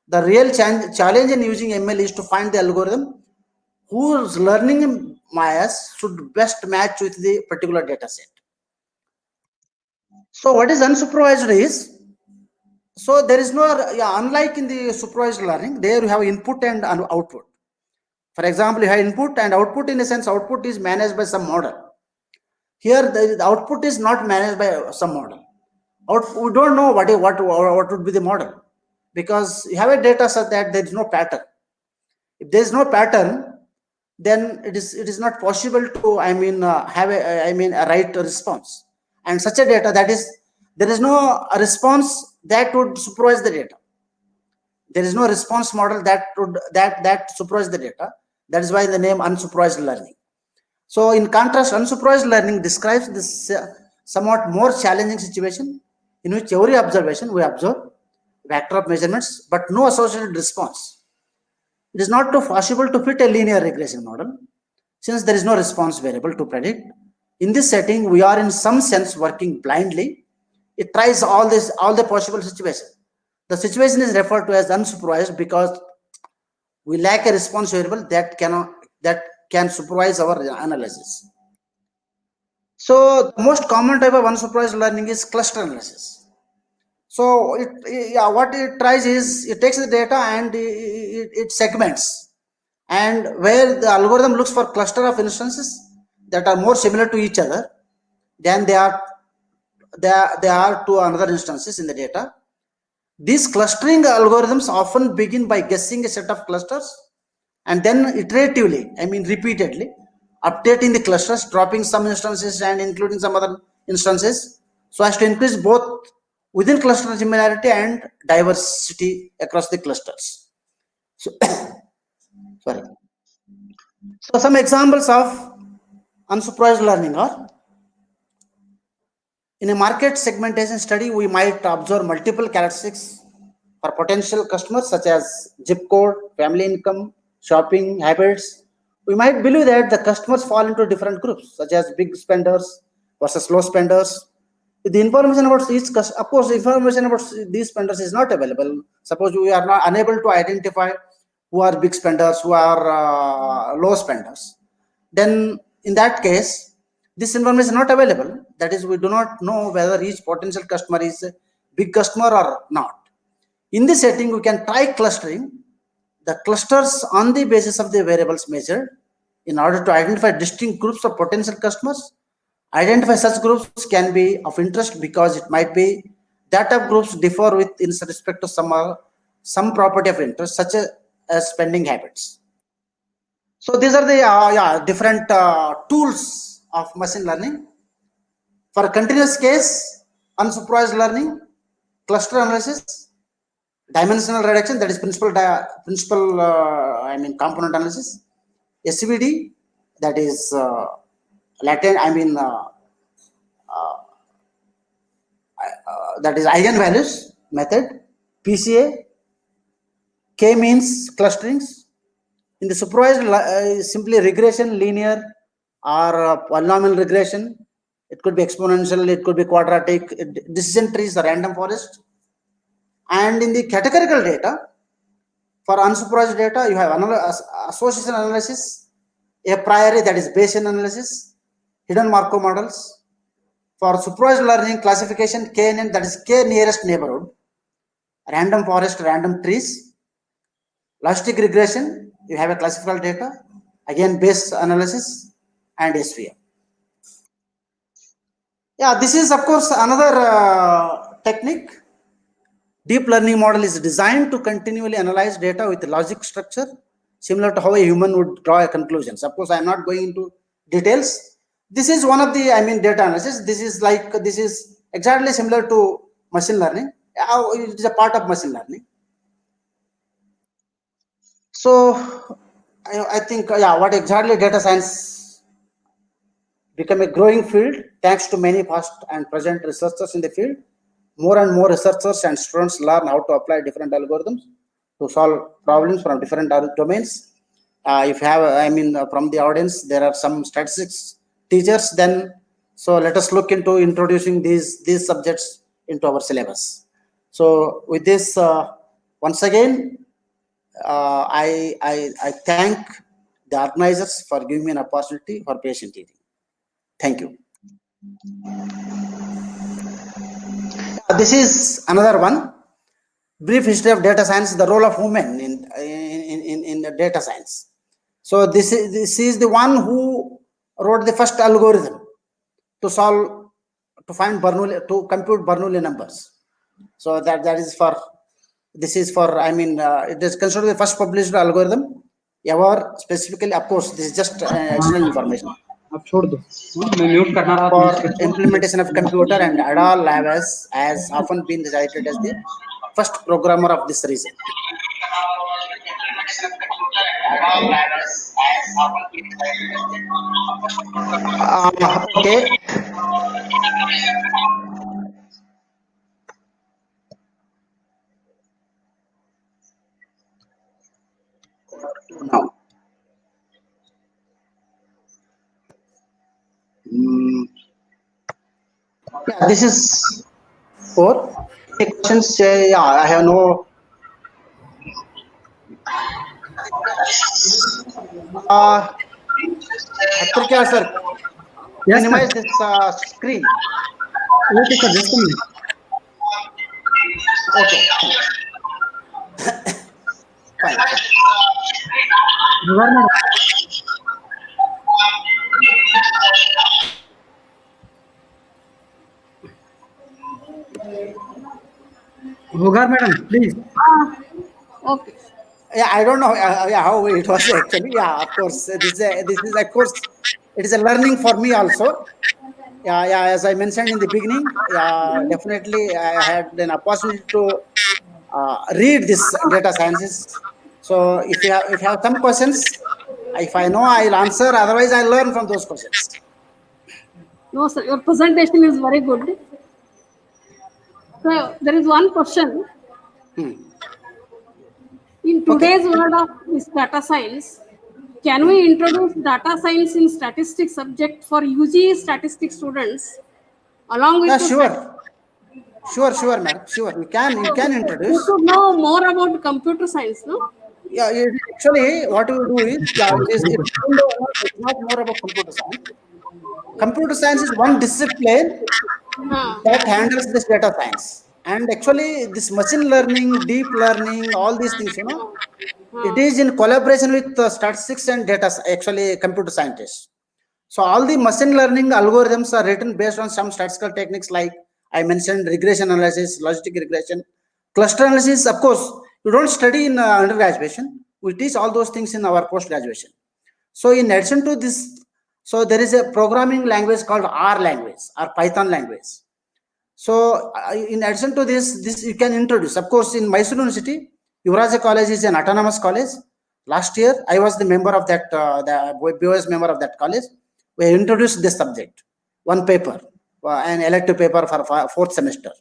The real challenge in using ML is to find the algorithm whose learning bias should best match with the particular data set. So what is unsupervised is, so there is no, unlike in the supervised learning, there you have input and output. For example, you have input and output. In a sense, output is managed by some model. Here, the output is not managed by some model. We don't know what would be the model, because you have a data set that there is no pattern. If there is no pattern, then it is not possible to have a right response. And such a data, that is, there is no response that would supervise the data. There is no response model that supervise the data. That is why the name unsupervised learning. So in contrast, unsupervised learning describes this somewhat more challenging situation in which every observation we observe vector of measurements, but no associated response. It is not possible to fit a linear regression model since there is no response variable to predict. In this setting, we are in some sense working blindly. It tries all the possible situations. The situation is referred to as unsupervised because we lack a response variable that can supervise our analysis. So the most common type of unsupervised learning is cluster analysis. So what it tries is it takes the data and it segments, and where the algorithm looks for cluster of instances that are more similar to each other than they are to another instances in the data. These clustering algorithms often begin by guessing a set of clusters and then iteratively, repeatedly, updating the clusters, dropping some instances and including some other instances, so as to increase both within cluster similarity and diversity across the clusters. So, sorry. So some examples of unsupervised learning are: in a market segmentation study, we might observe multiple characteristics for potential customers such as zip code, family income, shopping habits. We might believe that the customers fall into different groups such as big spenders versus low spenders. The information about each of course, information about these spenders is not available. Suppose we are not unable to identify who are big spenders, who are low spenders. Then in that case, this information is not available. That is, we do not know whether each potential customer is a big customer or not. In this setting, we can try clustering the clusters on the basis of the variables measured in order to identify distinct groups of potential customers. Identify such groups can be of interest because it might be data groups differ with in respect to some property of interest, such as spending habits. So these are the different tools of machine learning. For continuous case, unsupervised learning, cluster analysis, dimensional reduction, that is component analysis, SVD, that is latent, that is eigenvalues method, PCA, k-means clusterings. In the supervised, simply regression, linear or polynomial regression. It could be exponential, it could be quadratic, decision trees, the random forest. And in the categorical data, for unsupervised data, you have association analysis, a priori, that is Bayesian analysis, hidden Markov models. For supervised learning, classification, KNN, that is K nearest neighborhood, random forest, random trees. Logistic regression, you have a classifical data, again Bayes analysis and SVM. Yeah, this is of course another technique. Deep learning model is designed to continually analyze data with logic structure, similar to how a human would draw a conclusion. Of course, I am not going into details. This is one of the, data analysis. This is exactly similar to machine learning. It is a part of machine learning. So I think, what exactly data science become a growing field thanks to many past and present researchers in the field. More and more researchers and students learn how to apply different algorithms to solve problems from different domains. If you have, from the audience, there are some statistics teachers, then so let us look into introducing these subjects into our syllabus. So with this, once again, I thank the organizers for giving me an opportunity for patient hearing. Thank you. This is another one. Brief history of data science, the role of women in the data science. So this is the one who wrote the first algorithm to compute Bernoulli numbers. So that is for, this is for, it is considered the first published algorithm ever, specifically. Of course, this is just additional information. For implementation of computer, and Adol has often been cited as the first programmer of this reason. Okay. now. Mm, yeah, this is 4. Any questions? Yeah, I have no. Patrika sir, Yes, sir. minimize this screen. Okay, sir. Just a minute. Okay, fine. Hogar, madam. Hogar, madam, please. Okay. Yeah, I don't know yeah, how it was actually. Yeah, of course. This is of course it is a learning for me also. Yeah, yeah. As I mentioned in the beginning, yeah, definitely I had an opportunity to read this data sciences. So if you have some questions, if I know, I'll answer. Otherwise, I learn from those questions. No, sir, your presentation is very good. So there is one question. Hmm. In Okay. today's world of this data science, can we introduce data science in statistics subject for UG statistics students along with Yeah, the sure, madam. Sure, you can we introduce. should know more about computer science, no? Yeah, actually, what we do is, yeah, it's not more about computer science. Computer science is one discipline Huh. that handles this data science. And actually, this machine learning, deep learning, all these things, it is in collaboration with statistics and actually computer scientists. So all the machine learning algorithms are written based on some statistical techniques like I mentioned regression analysis, logistic regression, cluster analysis. Of course, you don't study in undergraduation. We teach all those things in our post graduation. So in addition to this, so there is a programming language called R language or Python language. So in addition to this you can introduce. Of course, in Mysore University, Yuvaraja College is an autonomous college. Last year, I was the member of that, the BOS member of that college. We introduced this subject, one paper, an elective paper for 4th semester.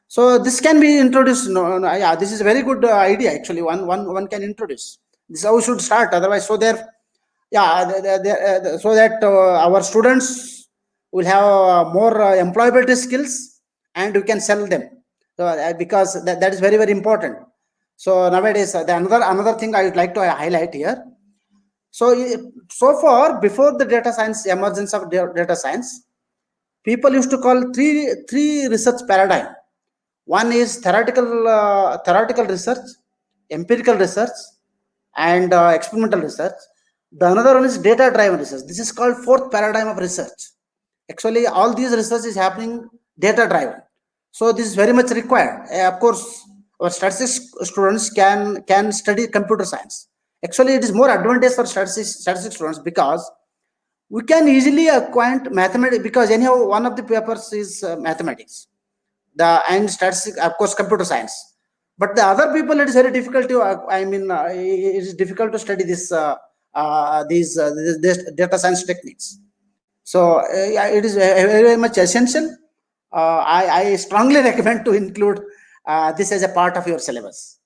So this can be introduced. No, yeah, this is a very good idea. Actually, one can introduce. This is how we should start. Otherwise, so there, yeah, so that our students will have more employability skills, and we can sell them. So because that is very important. So nowadays, the another thing I would like to highlight here. So so far, before the data science emergence of data science, people used to call three research paradigm. One is theoretical research, empirical research, and experimental research. The another one is data driven research. This is called fourth paradigm of research. Actually, all these research is happening data driven. So this is very much required. Of course, our statistics students can study computer science. Actually, it is more advantage for statistics students because we can easily acquaint mathematics, because anyhow one of the papers is mathematics, the and statistics, of course, computer science. But the other people, it is very difficult to it is difficult to study this data science techniques. So yeah, it is very much essential. I strongly recommend to include this as a part of your syllabus.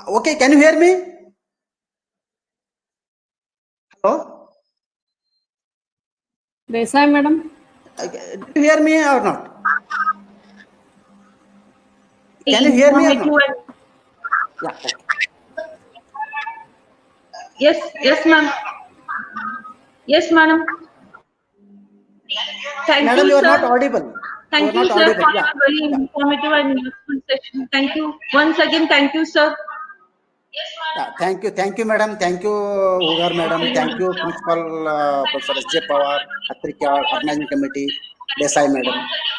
Okay, can you hear me? Hello? Desai, madam. Do you hear me or not? Can you hear me or not? Yeah. Okay. Yes, ma'am. Yes, madam. Thank Madam, you, you are sir. not audible. Thank You are you, not sir, audible. for Yeah. your very Yeah. informative and useful session. Thank you. Once again, thank you, sir. Yeah, thank you, madam. Thank you, Ugar, madam. Thank you, Principal Professor S.J. Pawar, Patrika, Organizing Committee, Desai, madam.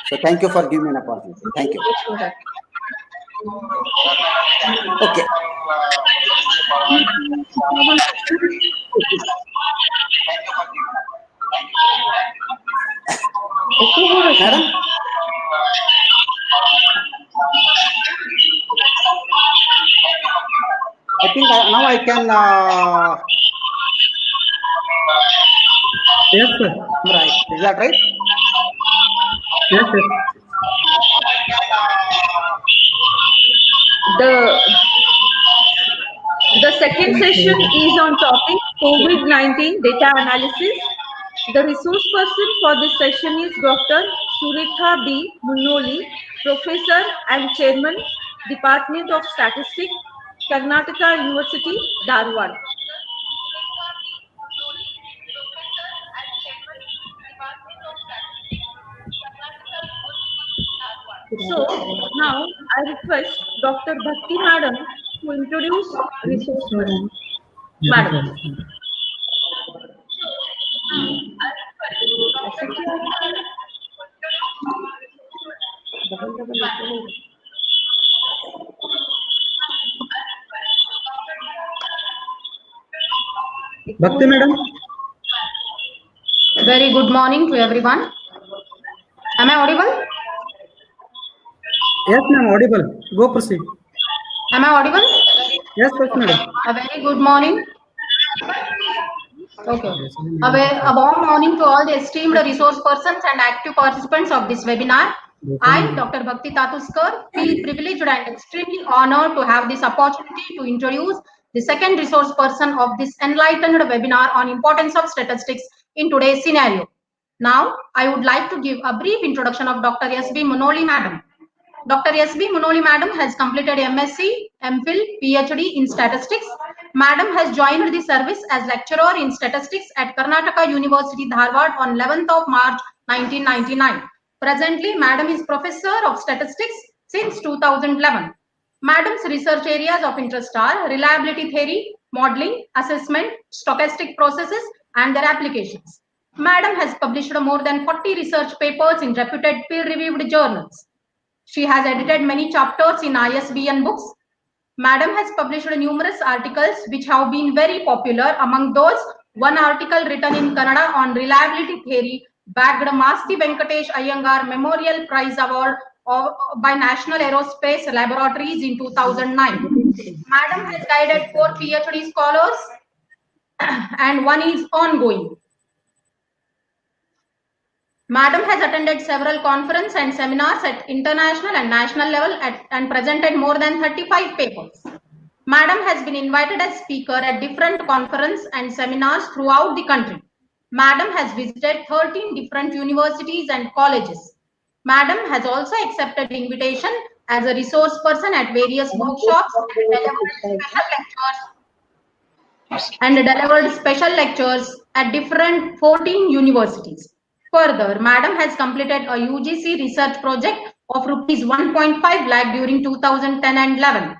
So thank you for giving me an opportunity. Thank you. Okay. Madam, I think now I can. Yes, sir. Right. Is that right? Yes, sir. The second session is on topic COVID-19 data analysis. The resource person for this session is Dr. Suretha B. Munnoli, Professor and Chairman, Department of Statistics, Karnataka University, Dharwad. So now I request Dr. Bhakti Madam to introduce resource person. Madam. Bhakti madam. Very good morning to everyone. Am I audible? Yes, ma'am. Audible. Go proceed. Am I audible? Yes, madam. A very good morning. Okay. A warm morning to all the esteemed resource persons and active participants of this webinar. I, Dr. Bhakti Tatuskar, feel privileged and extremely honored to have this opportunity to introduce the second resource person of this enlightened webinar on importance of statistics in today's scenario. Now, I would like to give a brief introduction of Dr. S.B. Munnoli Madam. Dr. S.B. Munnoli Madam has completed MSc, MPhil, PhD in statistics. Madam has joined the service as lecturer in statistics at Karnataka University, Dharwad on 11th of March 1999. Presently, Madam is Professor of Statistics since 2011. Madam's research areas of interest are reliability theory, modeling, assessment, stochastic processes, and their applications. Madam has published more than 40 research papers in reputed peer-reviewed journals. She has edited many chapters in ISBN books. Madam has published numerous articles which have been very popular. Among those, one article written in Kannada on reliability theory bagged Masti Venkatesh Iyengar Memorial Prize Award by National Aerospace Laboratories in 2009. Madam has guided 4 PhD scholars and one is ongoing. Madam has attended several conferences and seminars at international and national level and presented more than 35 papers. Madam has been invited as speaker at different conferences and seminars throughout the country. Madam has visited 13 different universities and colleges. Madam has also accepted invitation as a resource person at various workshops and delivered special lectures at different 14 universities. Further, Madam has completed a UGC research project of rupees 1.5 lakh during 2010 and 11.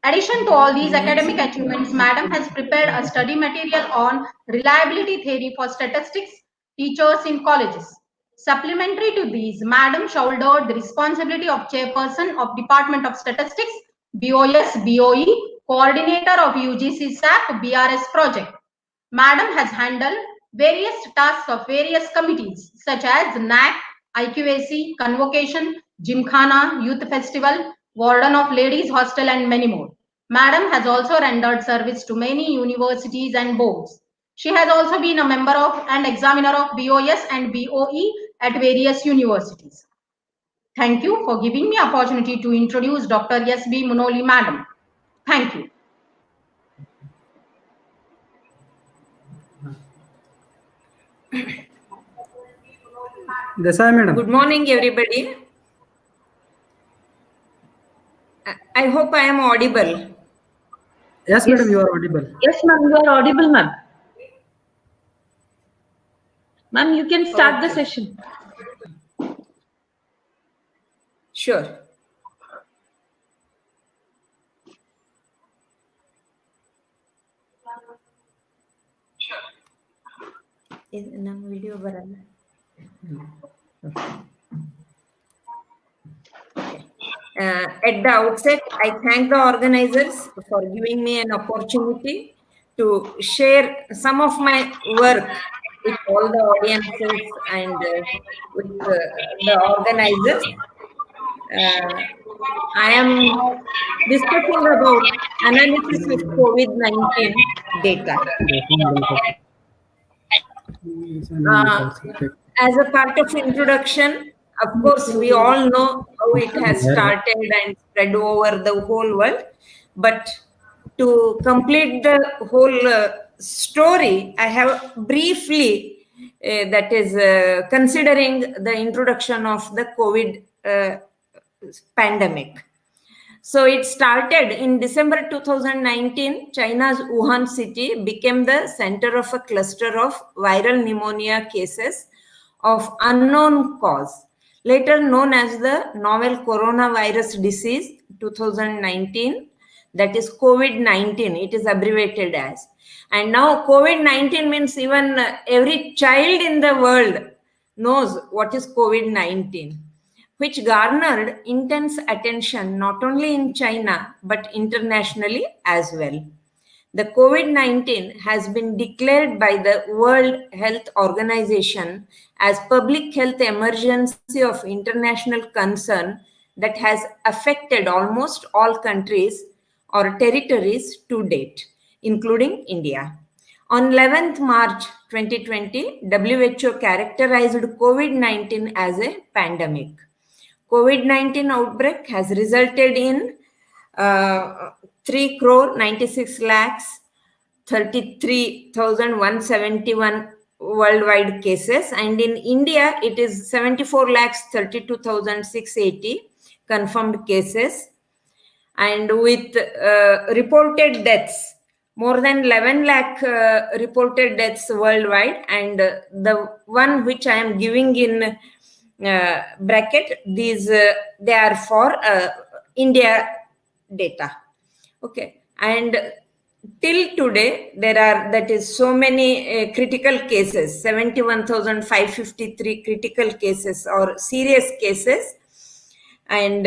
Addition to all these academic achievements, Madam has prepared a study material on reliability theory for statistics teachers in colleges. Supplementary to these, Madam shouldered the responsibility of chairperson of Department of Statistics, BOS, BOE, coordinator of UGC SAP BRS project. Madam has handled various tasks of various committees such as NAC, IQAC, Convocation, Gymkhana, Youth Festival, Warden of Ladies Hostel and many more. Madam has also rendered service to many universities and boards. She has also been a member of and examiner of BOS and BOE at various universities. Thank you for giving me opportunity to introduce Dr. S.B. Munnoli Madam. Thank you. Desai madam. Good morning, everybody. I hope I am audible. Yes, madam, you are audible. Yes, ma'am, you are audible, ma'am. Ma'am, you can start the session. Sure. ನಮ್ಮ video ಬರಲ್ಲ. At the outset, I thank the organizers for giving me an opportunity to share some of my work with all the audiences and with the organizers. I am discussing about analysis of COVID-19 data. As a part of introduction, of course, we all know how it has started and spread over the whole world. But to complete the whole story, I have briefly, that is considering the introduction of the COVID pandemic. So it started in December 2019. China's Wuhan city became the center of a cluster of viral pneumonia cases of unknown cause, later known as the novel coronavirus disease 2019, that is COVID-19, it is abbreviated as. And now COVID-19 means even every child in the world knows what is COVID-19, which garnered intense attention not only in China but internationally as well. The COVID-19 has been declared by the World Health Organization as public health emergency of international concern that has affected almost all countries or territories to date, including India. On 11th March 2020, WHO characterized COVID-19 as a pandemic. COVID-19 outbreak has resulted in 3,96,33,171 worldwide cases, and in India it is 74,32,680 confirmed cases, and with reported deaths, more than 11 lakh reported deaths worldwide, and the one which I am giving in bracket, these they are for India data. Okay, and till today there are, that is, so many critical cases, 71,553 critical cases or serious cases, and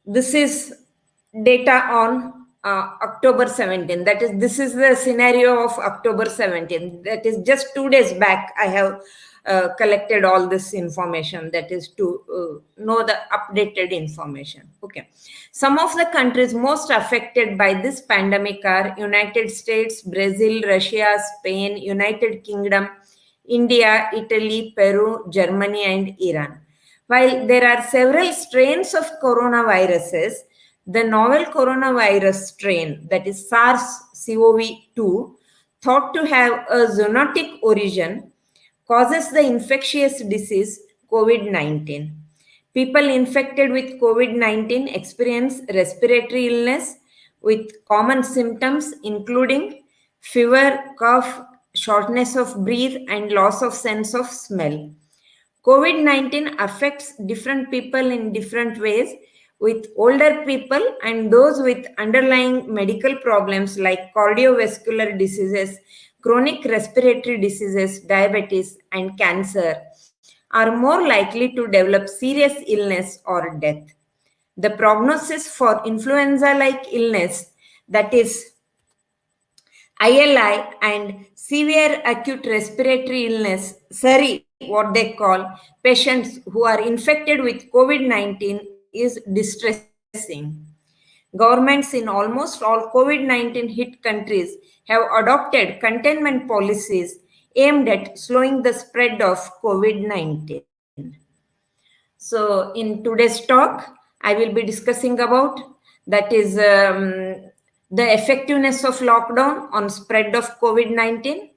this is data on October 17. That is, this is the scenario of October 17. That is just 2 days back. I have collected all this information, that is to know the updated information. Okay, some of the countries most affected by this pandemic are United States, Brazil, Russia, Spain, United Kingdom, India, Italy, Peru, Germany, and Iran. While there are several strains of coronaviruses, the novel coronavirus strain, that is SARS-CoV-2, thought to have a zoonotic origin, causes the infectious disease COVID-19. People infected with COVID-19 experience respiratory illness with common symptoms including fever, cough, shortness of breath, and loss of sense of smell. COVID-19 affects different people in different ways, with older people and those with underlying medical problems like cardiovascular diseases, chronic respiratory diseases, diabetes, and cancer are more likely to develop serious illness or death. The prognosis for influenza-like illness, that is ILI, and severe acute respiratory illness, SARI, what they call, patients who are infected with COVID-19 is distressing. Governments in almost all COVID-19 hit countries have adopted containment policies aimed at slowing the spread of COVID-19. So in today's talk, I will be discussing about, that is, the effectiveness of lockdown on spread of COVID-19,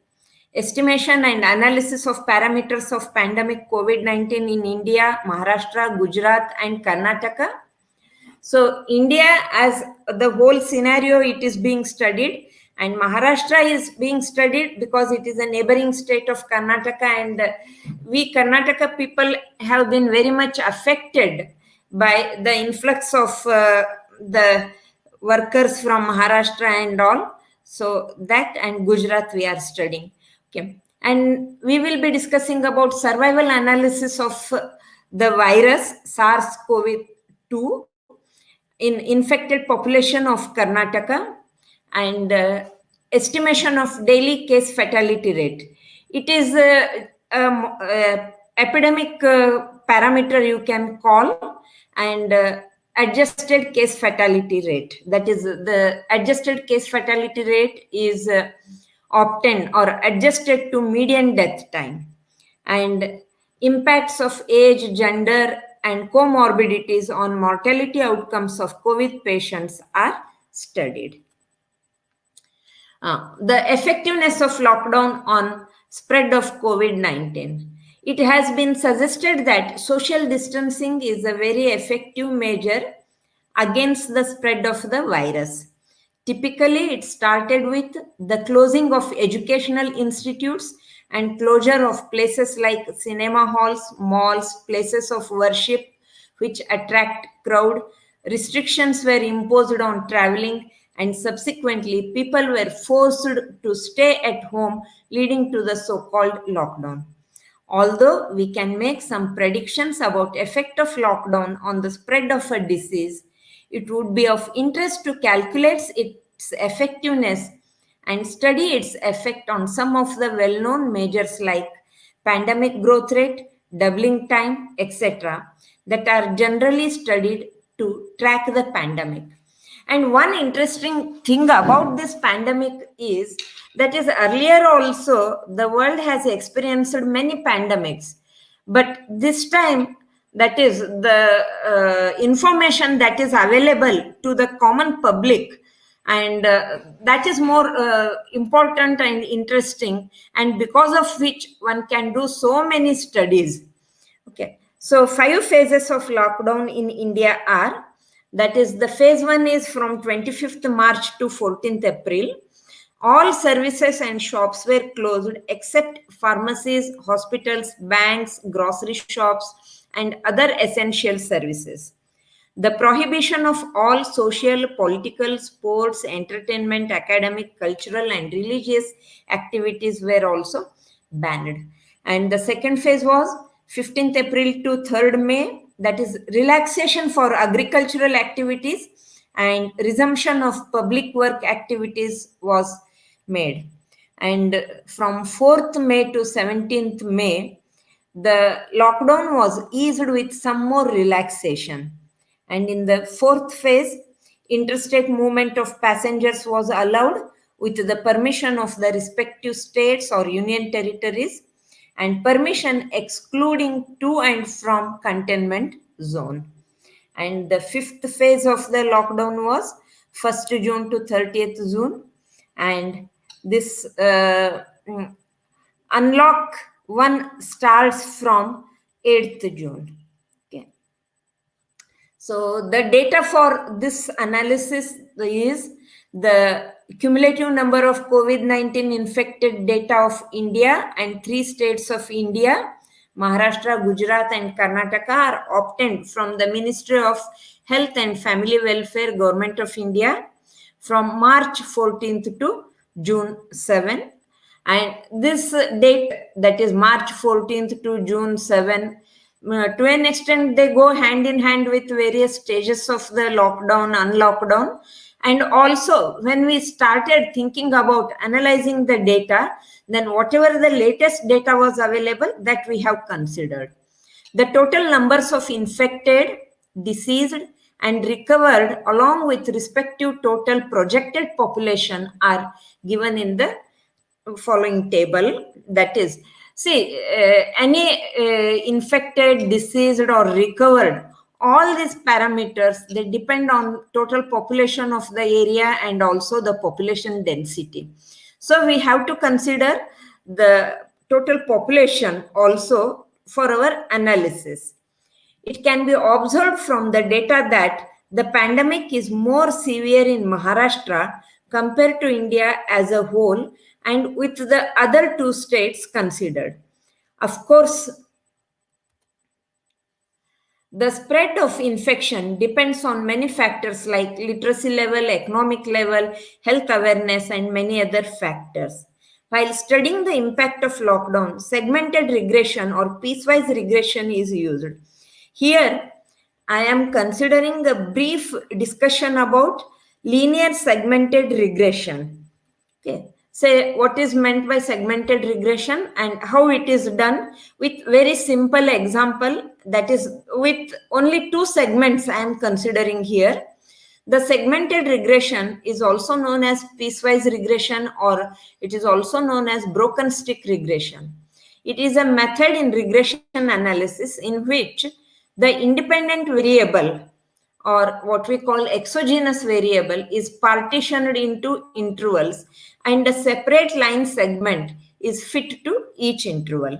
estimation and analysis of parameters of pandemic COVID-19 in India, Maharashtra, Gujarat, and Karnataka. So India as the whole scenario, it is being studied, and Maharashtra is being studied because it is a neighboring state of Karnataka, and we Karnataka people have been very much affected by the influx of the workers from Maharashtra and all. So that and Gujarat we are studying. Okay. And we will be discussing about survival analysis of the virus SARS-CoV-2 in infected population of Karnataka, and estimation of daily case fatality rate. It is epidemic parameter you can call, and adjusted case fatality rate. That is, the adjusted case fatality rate is obtained or adjusted to median death time, and impacts of age, gender, and comorbidities on mortality outcomes of COVID patients are studied. The effectiveness of lockdown on spread of COVID-19. It has been suggested that social distancing is a very effective measure against the spread of the virus. Typically, it started with the closing of educational institutes and closure of places like cinema halls, malls, places of worship which attract crowd. Restrictions were imposed on traveling, and subsequently people were forced to stay at home, leading to the so-called lockdown. Although we can make some predictions about effect of lockdown on the spread of a disease, it would be of interest to calculate its effectiveness and study its effect on some of the well-known measures like pandemic growth rate, doubling time, etc., that are generally studied to track the pandemic. And one interesting thing about this pandemic is that is earlier also the world has experienced many pandemics, but this time that is the information that is available to the common public, and that is more important and interesting, and because of which one can do so many studies. Okay, so 5 phases of lockdown in India are, that is, the phase 1 is from 25th March to 14th April. All services and shops were closed except pharmacies, hospitals, banks, grocery shops, and other essential services. The prohibition of all social, political, sports, entertainment, academic, cultural, and religious activities were also banned. And the second phase was 15th April to 3rd May, that is relaxation for agricultural activities and resumption of public work activities was made. And from 4th May to 17th May, the lockdown was eased with some more relaxation. And in the 4th phase, interstate movement of passengers was allowed with the permission of the respective states or union territories, and permission excluding to and from containment zone. And the 5th phase of the lockdown was 1st June to 30th June, and this unlock 1 starts from 8th June. Okay. So the data for this analysis is the cumulative number of COVID-19 infected data of India and 3 states of India, Maharashtra, Gujarat, and Karnataka, are obtained from the Ministry of Health and Family Welfare, Government of India, from March 14th to June 7. And this date, that is March 14th to June 7, to an extent they go hand in hand with various stages of the lockdown, unlockdown. And also when we started thinking about analyzing the data, then whatever the latest data was available, that we have considered. The total numbers of infected, deceased, and recovered along with respective total projected population are given in the following table. That is, see, any infected, deceased, or recovered, all these parameters, they depend on total population of the area and also the population density. So we have to consider the total population also for our analysis. It can be observed from the data that the pandemic is more severe in Maharashtra compared to India as a whole and with the other 2 states considered. Of course, the spread of infection depends on many factors like literacy level, economic level, health awareness, and many other factors. While studying the impact of lockdown, segmented regression or piecewise regression is used. Here, I am considering a brief discussion about linear segmented regression. Okay. Say what is meant by segmented regression and how it is done with very simple example, that is with only 2 segments I am considering here. The segmented regression is also known as piecewise regression, or it is also known as broken stick regression. It is a method in regression analysis in which The independent variable, or what we call exogenous variable, is partitioned into intervals, and a separate line segment is fit to each interval.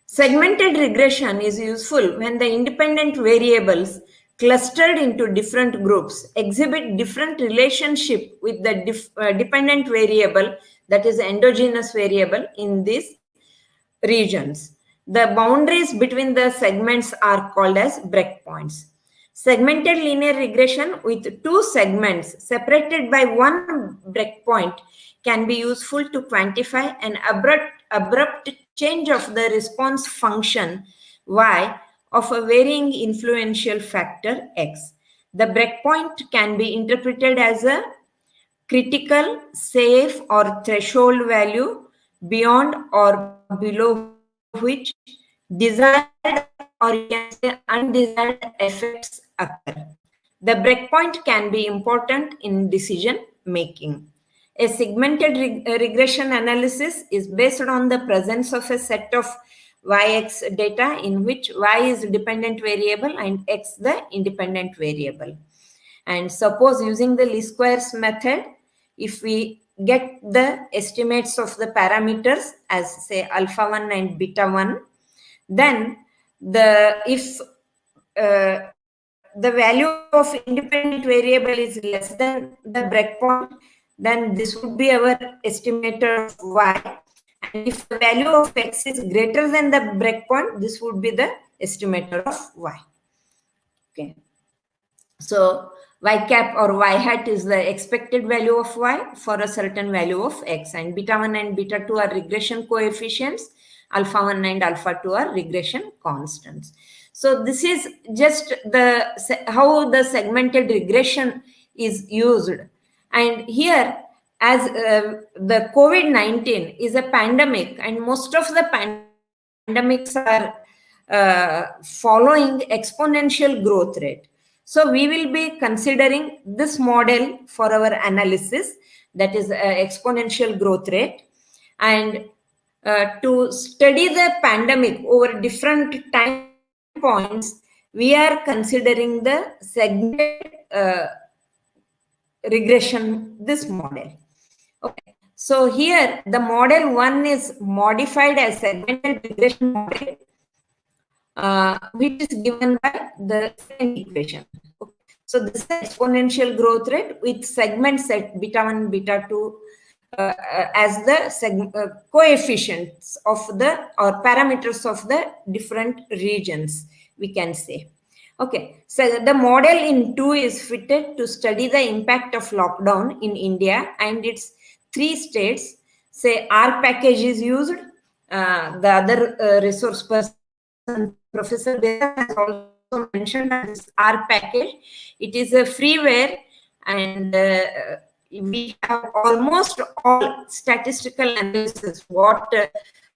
Segmented regression is useful when the independent variables clustered into different groups exhibit different relationship with the dependent variable, that is endogenous variable, in these regions. The boundaries between the segments are called as breakpoints. Segmented linear regression with two segments separated by one breakpoint can be useful to quantify an abrupt change of the response function y of a varying influential factor x. The breakpoint can be interpreted as a critical, safe, or threshold value beyond or below which desired, or you can say undesired, effects occur. The breakpoint can be important in decision making. A segmented regression analysis is based on the presence of a set of yx data in which y is dependent variable and x the independent variable. And suppose using the least squares method, if we get the estimates of the parameters as say alpha 1 and beta 1, then if the value of independent variable is less than the breakpoint, then this would be our estimator of y. And if the value of x is greater than the breakpoint, this would be the estimator of y. Okay. So y cap or y hat is the expected value of y for a certain value of x, and beta 1 and beta 2 are regression coefficients, alpha 1 and alpha 2 are regression constants. So this is just how the segmented regression is used. And here, as the COVID-19 is a pandemic, and most of the pandemics are following exponential growth rate. So we will be considering this model for our analysis, that is exponential growth rate. And to study the pandemic over different time points, we are considering the segmented regression, this model. Okay. So here the model 1 is modified as segmented regression model, which is given by the second equation. Okay. So this is exponential growth rate with segment set beta 1, beta 2 as the coefficients of the or parameters of the different regions, we can say. Okay, so the model in 2 is fitted to study the impact of lockdown in India and its 3 states. Say R package is used. The other resource person, Professor Beda, has also mentioned this R package. It is a freeware, and we have almost all statistical analysis, what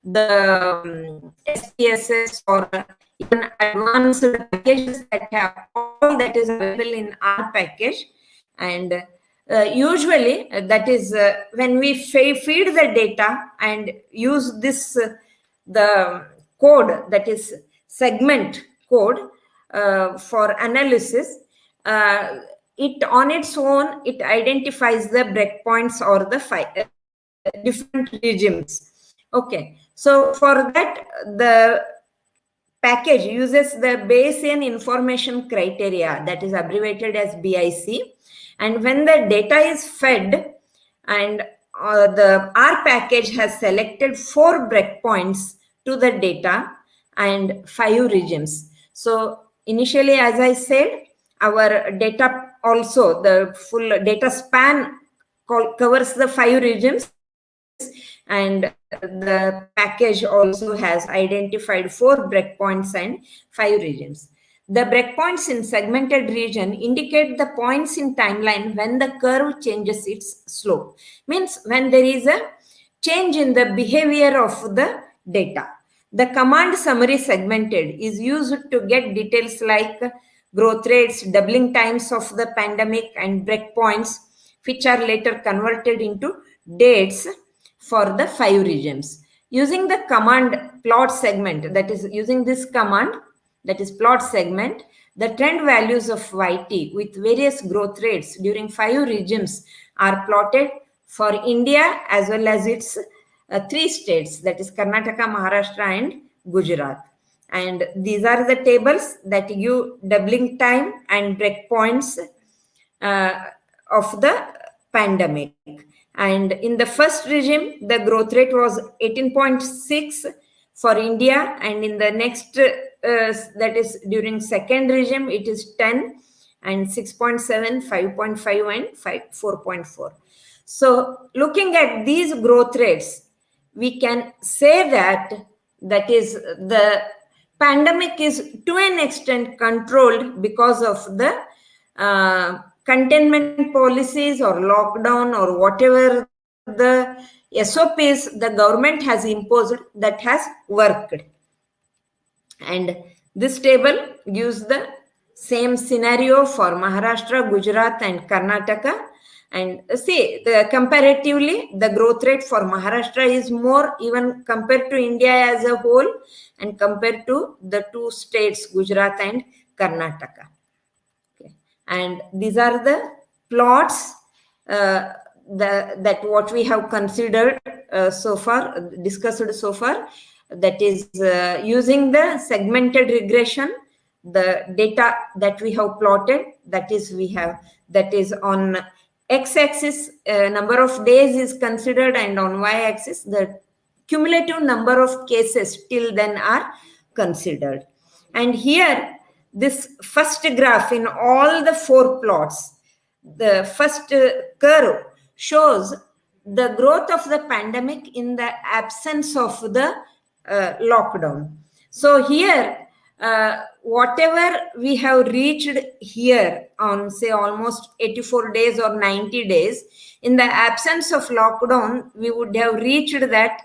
the SPSS or even advanced packages that have all that is available in our package. And usually that is when we feed the data and use this the code, that is segment code for analysis, it on its own, it identifies the breakpoints or the different regimes. Okay, so for that the package uses the Bayesian information criteria, that is abbreviated as BIC. And when the data is fed, and the R package has selected 4 breakpoints to the data and 5 regimes. So initially, as I said, our data also, the full data span covers the 5 regimes, and the package also has identified 4 breakpoints and 5 regions. The breakpoints in segmented region indicate the points in timeline when the curve changes its slope. Means when there is a change in the behavior of the data. The command summary segmented is used to get details like growth rates, doubling times of the pandemic, and breakpoints, which are later converted into dates for the 5 regions. Using the command plot segment, that is using this command, that is plot segment, the trend values of YT with various growth rates during 5 regimes are plotted for India as well as its 3 states, that is Karnataka, Maharashtra and Gujarat. And these are the tables that give doubling time and breakpoints of the pandemic. And in the first regime, the growth rate was 18.6 for India, and in the next, that is during second regime, it is 10 and 6.7, 5.5 and 4.4. So looking at these growth rates, we can say that is the pandemic is to an extent controlled because of the containment policies or lockdown or whatever the SOPs the government has imposed that has worked. And this table gives the same scenario for Maharashtra, Gujarat and Karnataka. And see, comparatively, the growth rate for Maharashtra is more even compared to India as a whole and compared to the 2 states, Gujarat and Karnataka. Okay. And these are the plots that what we have considered so far, discussed so far, that is using the segmented regression, the data that we have plotted, that is on x-axis number of days is considered, and on y-axis the cumulative number of cases till then are considered. And here this first graph in all the 4 plots, the first curve shows the growth of the pandemic in the absence of the lockdown. So here whatever we have reached here on say almost 84 days or 90 days, in the absence of lockdown, we would have reached that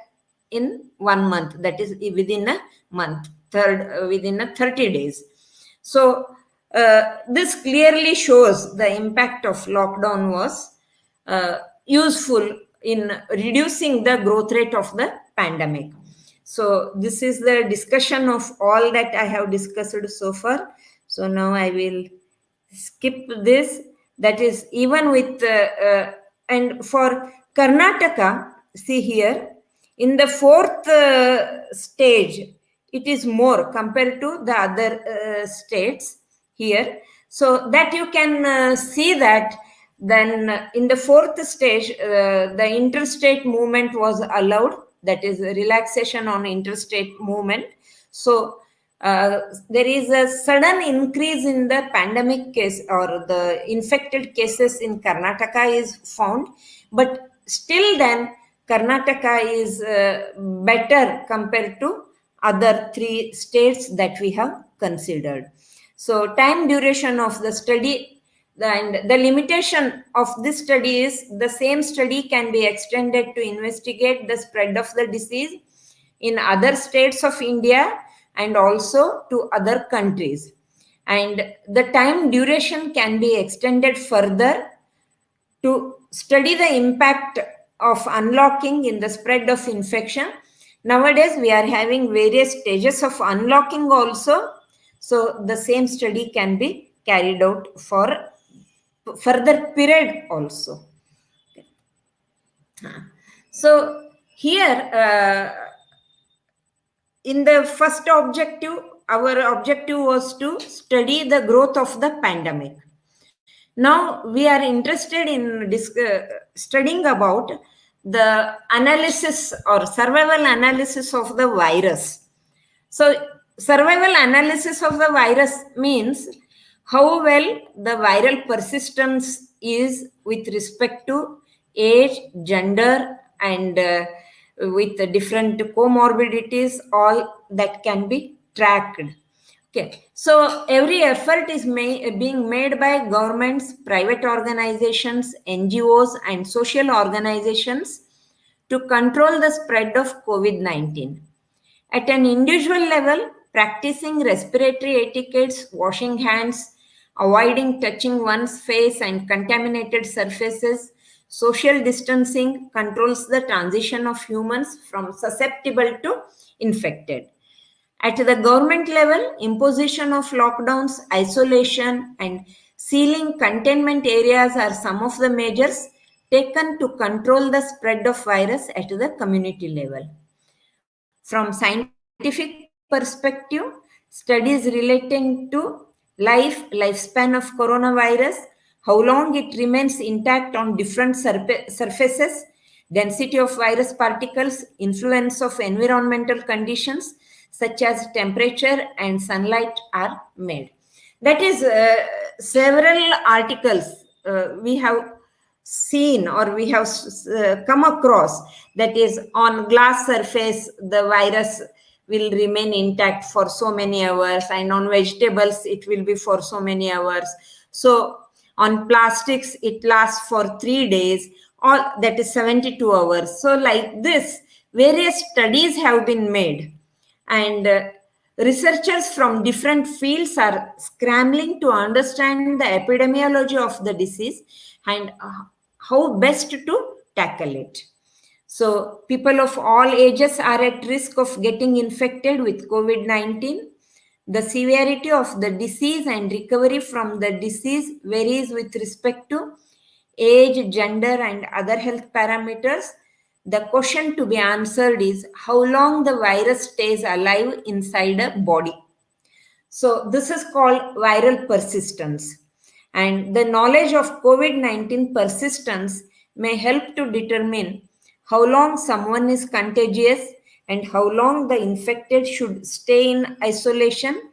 in 1 month, that is within a month, within a 30 days. So this clearly shows the impact of lockdown was useful in reducing the growth rate of the pandemic. So this is the discussion of all that I have discussed so far. So now I will skip this. That is even with, and for Karnataka, see here, in the 4th stage, it is more compared to the other states here. So that you can see that then in the 4th stage, the interstate movement was allowed, that is relaxation on interstate movement. So there is a sudden increase in the pandemic case or the infected cases in Karnataka is found, but still then Karnataka is better compared to other 3 states that we have considered. So time duration of the study and the limitation of this study is the same study can be extended to investigate the spread of the disease in other states of India and also to other countries. And the time duration can be extended further to study the impact of unlocking in the spread of infection. Nowadays, we are having various stages of unlocking also. So the same study can be carried out for further period also. So here in the first objective, our objective was to study the growth of the pandemic. Now we are interested in studying about the analysis or survival analysis of the virus. So survival analysis of the virus means how well the viral persistence is with respect to age, gender, and with the different comorbidities, all that can be tracked. Okay, so every effort is being made by governments, private organizations, NGOs, and social organizations to control the spread of COVID-19. At an individual level, practicing respiratory etiquettes, washing hands, avoiding touching one's face and contaminated surfaces, social distancing controls the transition of humans from susceptible to infected. At the government level, imposition of lockdowns, isolation, and sealing containment areas are some of the measures taken to control the spread of virus at the community level. From scientific perspective, studies relating to lifespan of coronavirus, how long it remains intact on different surfaces, density of virus particles, influence of environmental conditions such as temperature and sunlight are made. That is, several articles we have seen or we have come across, that is, on glass surface the virus will remain intact for so many hours, and on vegetables it will be for so many hours. So on plastics it lasts for 3 days, or that is 72 hours. So like this, various studies have been made, and researchers from different fields are scrambling to understand the epidemiology of the disease and how best to tackle it. So people of all ages are at risk of getting infected with COVID-19. The severity of the disease and recovery from the disease varies with respect to age, gender, and other health parameters. The question to be answered is how long the virus stays alive inside a body. So this is called viral persistence. And the knowledge of COVID-19 persistence may help to determine how long someone is contagious and how long the infected should stay in isolation.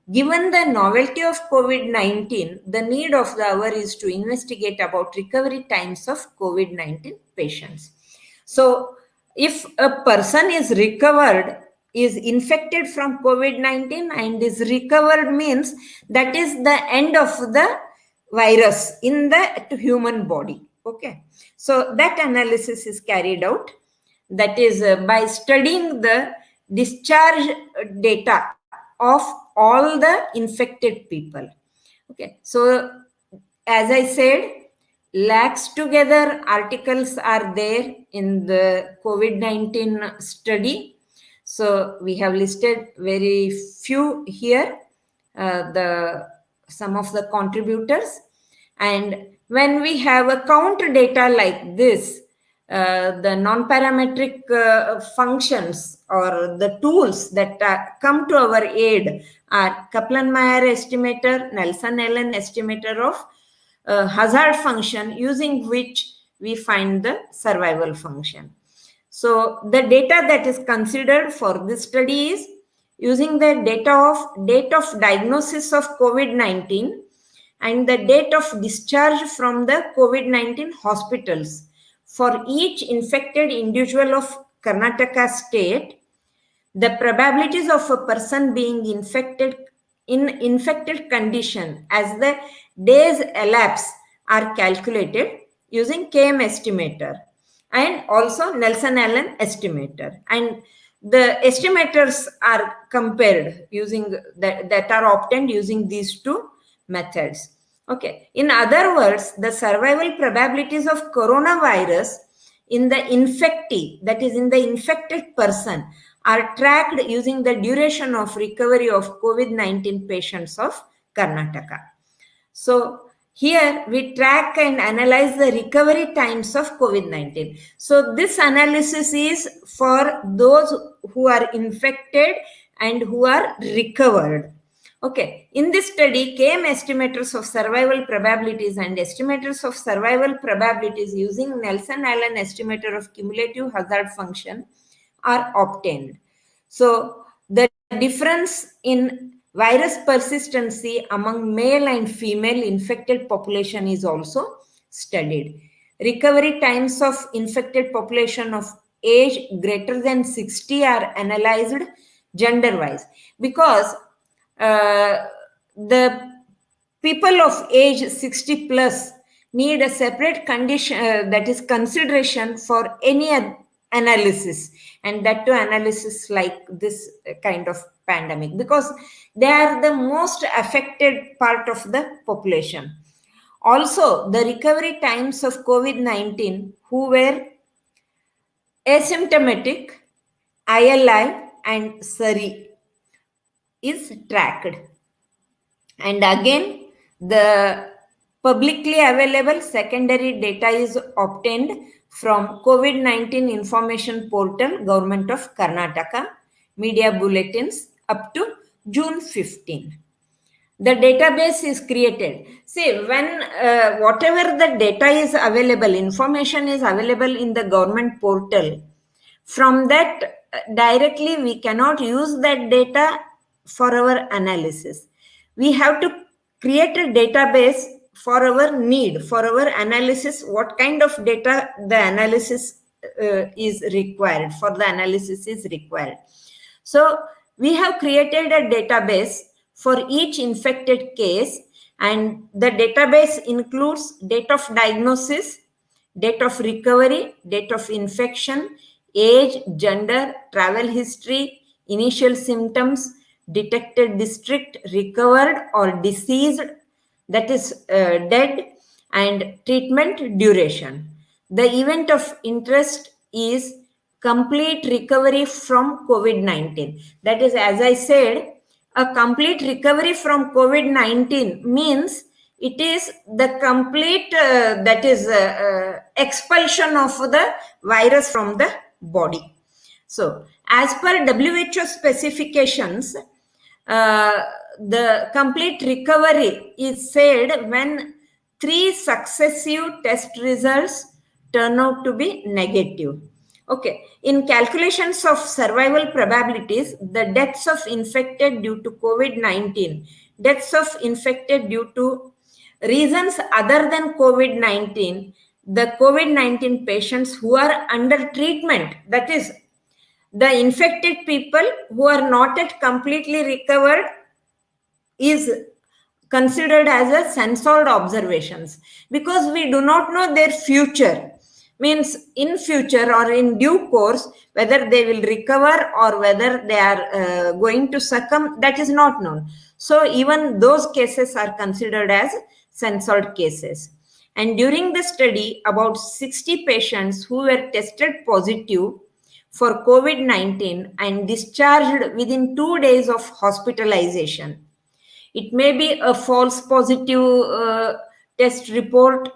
Given the novelty of COVID-19, the need of the hour is to investigate about recovery times of COVID-19 patients. So if a person is recovered, is infected from COVID-19 and is recovered, means that is the end of the virus in the human body. Okay. So that analysis is carried out. That is by studying the discharge data of all the infected people. Okay. So as I said, lakhs together articles are there in the COVID-19 study. So we have listed very few here, some of the contributors. And when we have a count data like this, the non-parametric functions or the tools that come to our aid are Kaplan-Meier estimator, Nelson-Allen estimator of hazard function, using which we find the survival function. So the data that is considered for this study is using the date of diagnosis of COVID-19 and the date of discharge from the COVID-19 hospitals for each infected individual of Karnataka state. The probabilities of a person being infected in infected condition as the days elapse are calculated using KM estimator and also Nelson-Allen estimator, and the estimators are compared using that are obtained using these two methods. Okay. In other words, the survival probabilities of coronavirus in the infectee, that is in the infected person, are tracked using the duration of recovery of COVID-19 patients of Karnataka. So here we track and analyze the recovery times of COVID-19. So this analysis is for those who are infected and who are recovered. Okay, in this study, KM estimators of survival probabilities and estimators of survival probabilities using Nelson-Allen estimator of cumulative hazard function are obtained. So the difference in virus persistency among male and female infected population is also studied. Recovery times of infected population of age greater than 60 are analyzed gender-wise, because the people of age 60 plus need a separate condition, that is consideration for any analysis, and that to analysis like this kind of pandemic, because they are the most affected part of the population. Also, the recovery times of COVID-19 who were asymptomatic, ILI and SARI is tracked. And again, the publicly available secondary data is obtained from COVID-19 information portal, Government of Karnataka, media bulletins up to June 15. The database is created. See, when whatever the data is available, information is available in the government portal, from that directly we cannot use that data for our analysis. We have to create a database for our need, for our analysis, what kind of data the analysis is required, for the analysis is required. So we have created a database for each infected case, and the database includes date of diagnosis, date of recovery, date of infection, age, gender, travel history, initial symptoms, detected district, recovered or deceased, that is dead, and treatment duration. The event of interest is complete recovery from COVID-19. That is, as I said, a complete recovery from COVID-19 means it is the complete expulsion of the virus from the body. So as per WHO specifications, the complete recovery is said when 3 successive test results turn out to be negative. Okay, in calculations of survival probabilities, the deaths of infected due to COVID-19, deaths of infected due to reasons other than COVID-19, the COVID-19 patients who are under treatment, that is, the infected people who are not yet completely recovered, is considered as a censored observations, because we do not know their future. Means in future or in due course, whether they will recover or whether they are going to succumb, that is not known. So even those cases are considered as censored cases. And during the study, about 60 patients who were tested positive for COVID-19 and discharged within 2 days of hospitalization. It may be a false positive test report,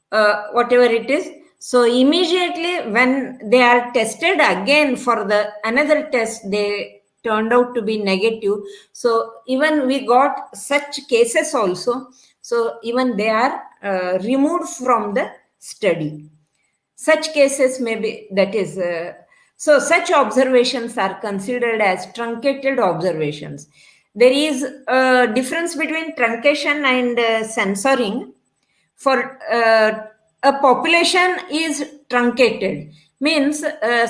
whatever it is. So immediately when they are tested again for the another test, they turned out to be negative. So even we got such cases also. So even they are removed from the study. Such cases may be, that is, so such observations are considered as truncated observations. There is a difference between truncation and censoring. For a population is truncated, means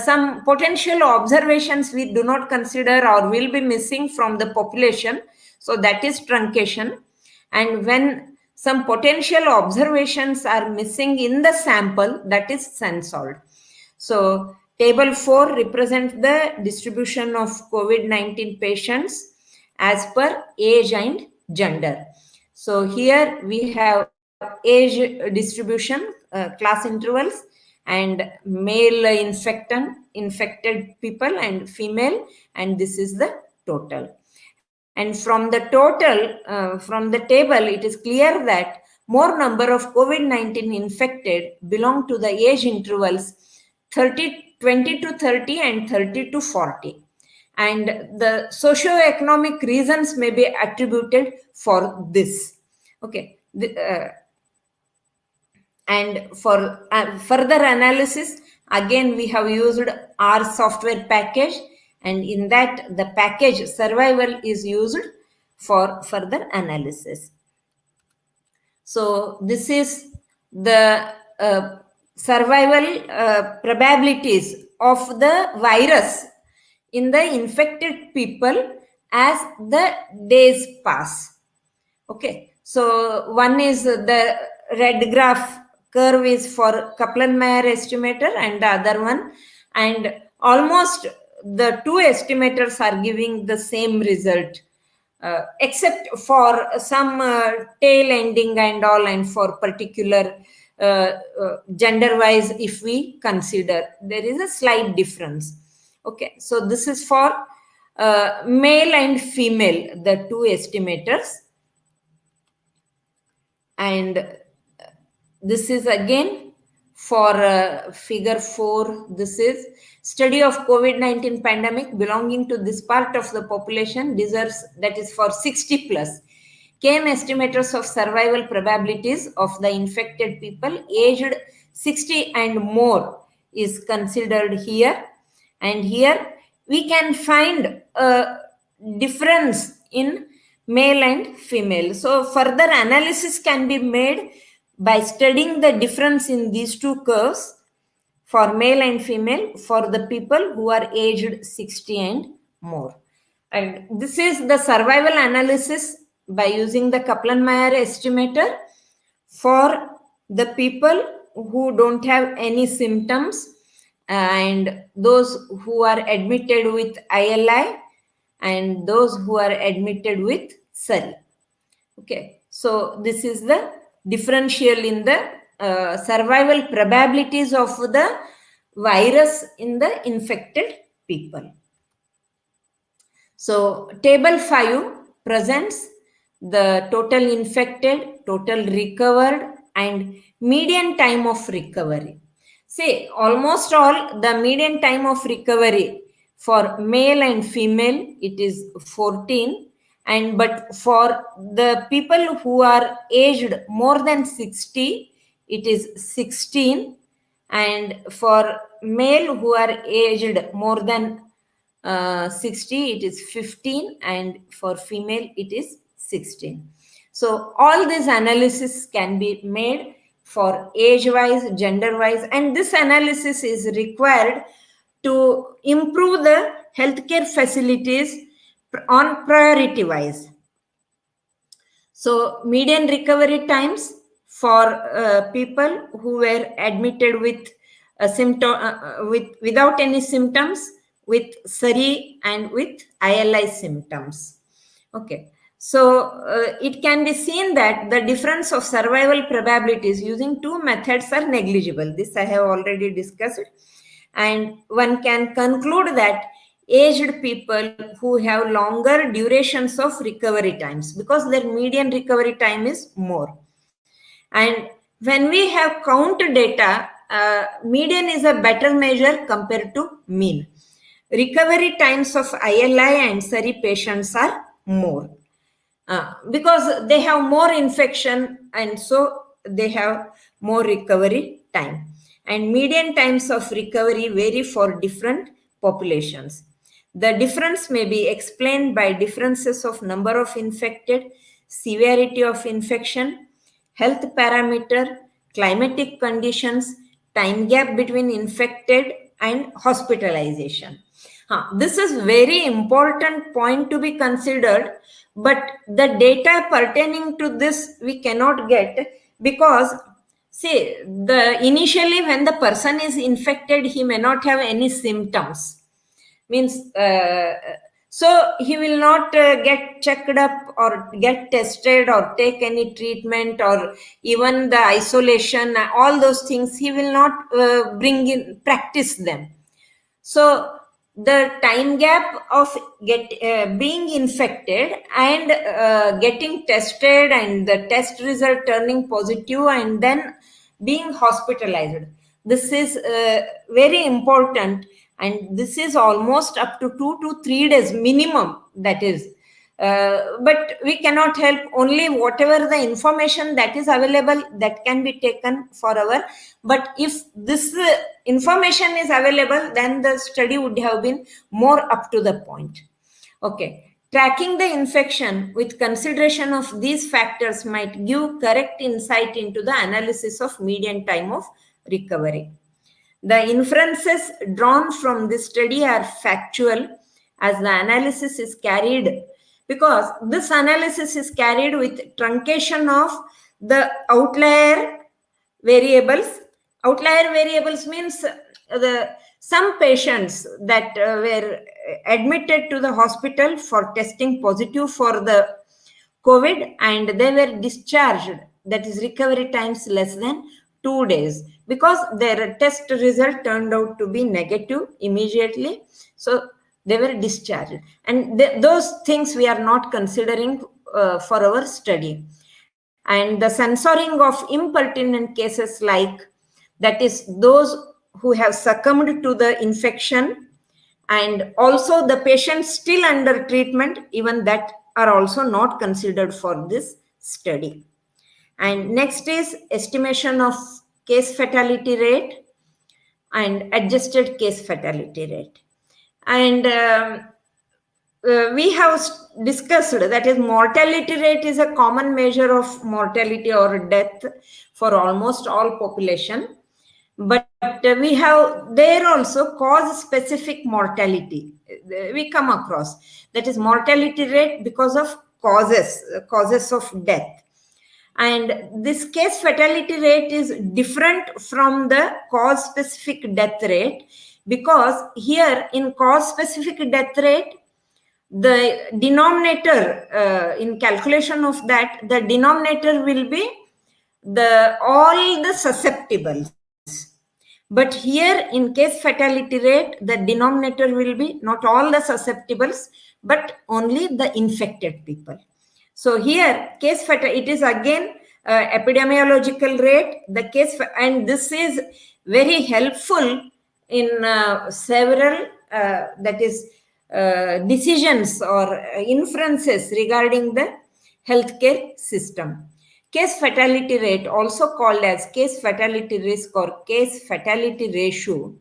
some potential observations we do not consider or will be missing from the population. So that is truncation. And when some potential observations are missing in the sample, that is censored. So table 4 represents the distribution of COVID-19 patients as per age and gender. So here we have age distribution, class intervals, and male infected people and female, and this is the total. And from the total, from the table, it is clear that more number of COVID-19 infected belong to the age intervals 20 to 30 and 30 to 40. And the socio-economic reasons may be attributed for this. Okay. And for further analysis, again, we have used R software package, and in that the package survival is used for further analysis. So this is the survival probabilities of the virus in the infected people as the days pass. Okay, so one is the red graph curve is for Kaplan-Meier estimator and the other one, and almost the two estimators are giving the same result, except for some tail ending and all, and for particular gender wise, if we consider, there is a slight difference. Okay, so this is for male and female, the two estimators. And this is again for figure 4. This is study of COVID-19 pandemic belonging to this part of the population deserves, that is for 60 plus. Came estimators of survival probabilities of the infected people aged 60 and more is considered here. And here we can find a difference in male and female. So further analysis can be made by studying the difference in these two curves for male and female for the people who are aged 60 and more. And this is the survival analysis by using the Kaplan-Meier estimator for the people who don't have any symptoms and those who are admitted with ILI and those who are admitted with SARI. Okay, so this is the differential in the survival probabilities of the virus in the infected people. So table 5 presents the total infected, total recovered, and median time of recovery. See, almost all the median time of recovery for male and female, it is 14. And but for the people who are aged more than 60, it is 16. And for male who are aged more than 60, it is 15. And for female, it is 16. So all this analysis can be made for age-wise, gender-wise, and this analysis is required to improve the healthcare facilities on priority wise. So median recovery times for people who were admitted with a symptom without any symptoms, with SARI and with ILI symptoms. Okay, so it can be seen that the difference of survival probabilities using two methods are negligible. This I have already discussed, and one can conclude that aged people who have longer durations of recovery times because their median recovery time is more. And when we have count data, median is a better measure compared to mean. Recovery times of ILI and SARI patients are more because they have more infection and so they have more recovery time. And median times of recovery vary for different populations. The difference may be explained by differences of number of infected, severity of infection, health parameter, climatic conditions, time gap between infected and hospitalization. This is very important point to be considered, but the data pertaining to this we cannot get because see, initially when the person is infected, he may not have any symptoms. Means, so he will not get checked up or get tested or take any treatment or even the isolation, all those things, he will not practice them. So the time gap of being infected and getting tested and the test result turning positive and then being hospitalized, this is very important, and this is almost up to 2 to 3 days minimum, that is. But we cannot help, only whatever the information that is available that can be taken for our, but if this information is available, then the study would have been more up to the point. Okay, tracking the infection with consideration of these factors might give correct insight into the analysis of median time of recovery. The inferences drawn from this study are factual as the analysis is carried, because this analysis is carried with truncation of the outlier variables. Outlier variables means some patients that were admitted to the hospital for testing positive for the COVID and they were discharged, that is recovery times less than 2 days, because their test result turned out to be negative immediately. So they were discharged. And those things we are not considering for our study. And the censoring of impertinent cases, like that is those who have succumbed to the infection, and also the patients still under treatment, even that are also not considered for this study. And next is estimation of case fatality rate and adjusted case fatality rate. And we have discussed that is mortality rate is a common measure of mortality or death for almost all population. But we have there also cause specific mortality we come across, that is mortality rate because of causes of death. And this case fatality rate is different from the cause specific death rate, because here in cause specific death rate, the denominator in calculation of that, the denominator will be all the susceptibles. But here in case fatality rate, the denominator will be not all the susceptibles, but only the infected people. So here case fatality, it is again epidemiological rate, the case, and this is very helpful in several decisions or inferences regarding the healthcare system. Case fatality rate, also called as case fatality risk or case fatality ratio,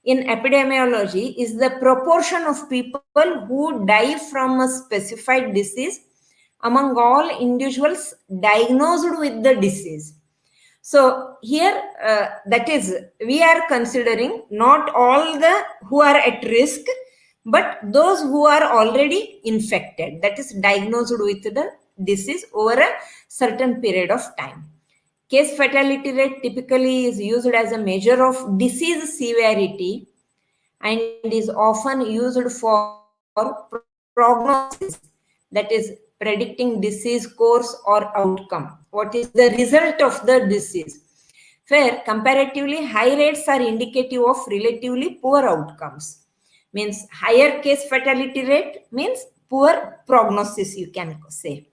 in epidemiology is the proportion of people who die from a specified disease among all individuals diagnosed with the disease. So here that is, we are considering not all the who are at risk, but those who are already infected, that is diagnosed with the disease over a certain period of time. Case fatality rate typically is used as a measure of disease severity and is often used for prognosis, that is predicting disease course or outcome. What is the result of the disease? Where comparatively high rates are indicative of relatively poor outcomes. Means higher case fatality rate means poor prognosis, you can say.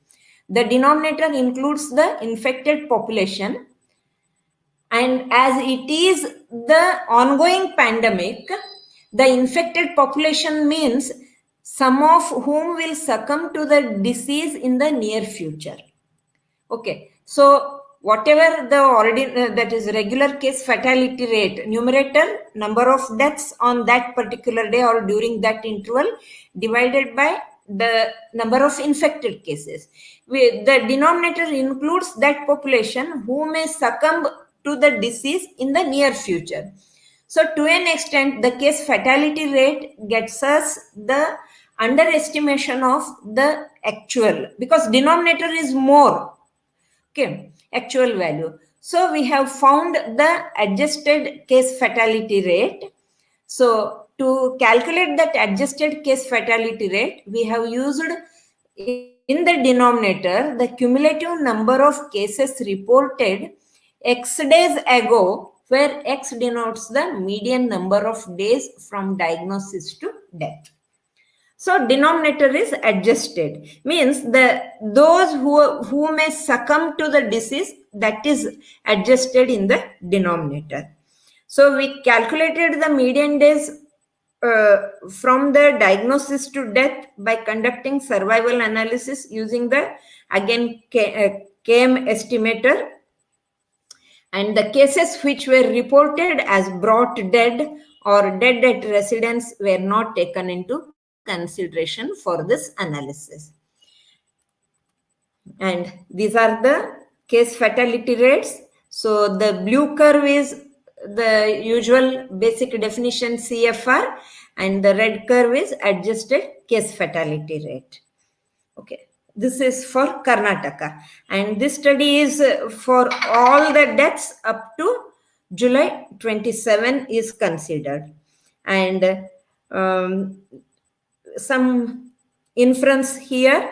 The denominator includes the infected population, and as it is the ongoing pandemic, the infected population means some of whom will succumb to the disease in the near future. Okay, so whatever the that is regular case fatality rate, numerator, number of deaths on that particular day or during that interval, divided by the number of infected cases. The denominator includes that population who may succumb to the disease in the near future. So to an extent, the case fatality rate gets us the underestimation of the actual, because denominator is more, okay, actual value. So we have found the adjusted case fatality rate. So to calculate that adjusted case fatality rate, we have used in the denominator the cumulative number of cases reported X days ago, where X denotes the median number of days from diagnosis to death. So denominator is adjusted, means those who may succumb to the disease, that is adjusted in the denominator. So we calculated the median days from the diagnosis to death by conducting survival analysis using the again KM estimator, and the cases which were reported as brought dead or dead at residence were not taken into consideration for this analysis. And these are the case fatality rates. So the blue curve is the usual basic definition CFR, and the red curve is adjusted case fatality rate. Okay, this is for Karnataka, and this study is for all the deaths up to July 27 is considered. And some inference here,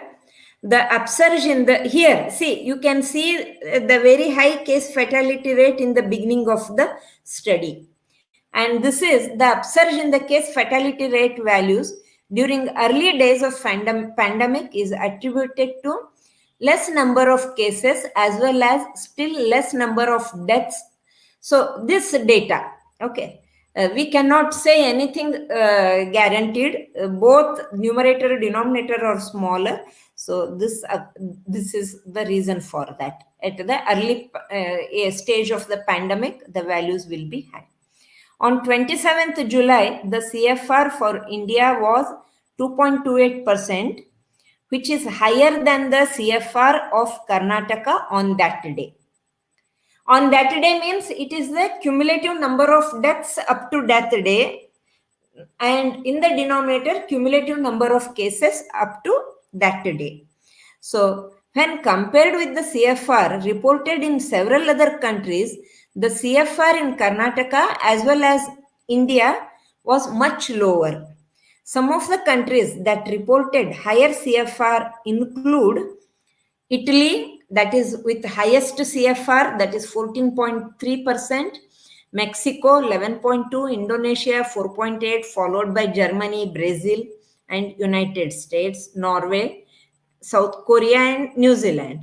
the upsurge in the, here, see, you can see the very high case fatality rate in the beginning of the study. And this is the upsurge in the case fatality rate values during early days of pandemic is attributed to less number of cases as well as still less number of deaths. So this data, okay, we cannot say anything guaranteed. Both numerator denominator are smaller. So this is the reason for that. At the early stage of the pandemic, the values will be high. On 27th July, the CFR for India was 2.28%, which is higher than the CFR of Karnataka on that day. On that day means it is the cumulative number of deaths up to that day, and in the denominator cumulative number of cases up to that day. So when compared with the CFR reported in several other countries, the CFR in Karnataka as well as India was much lower. Some of the countries that reported higher CFR include Italy, that is with highest CFR, that is 14.3%, Mexico 11.2%, Indonesia 4.8%, followed by Germany, Brazil, and United States, Norway, South Korea, and New Zealand.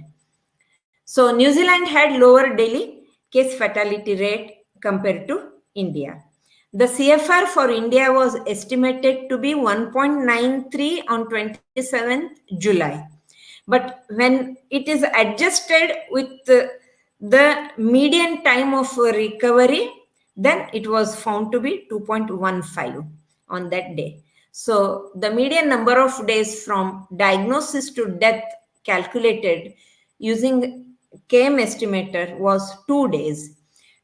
So New Zealand had lower daily case fatality rate compared to India. The CFR for India was estimated to be 1.93 on 27th July. But when it is adjusted with the median time of recovery, then it was found to be 2.15 on that day. So the median number of days from diagnosis to death calculated using KM estimator was 2 days.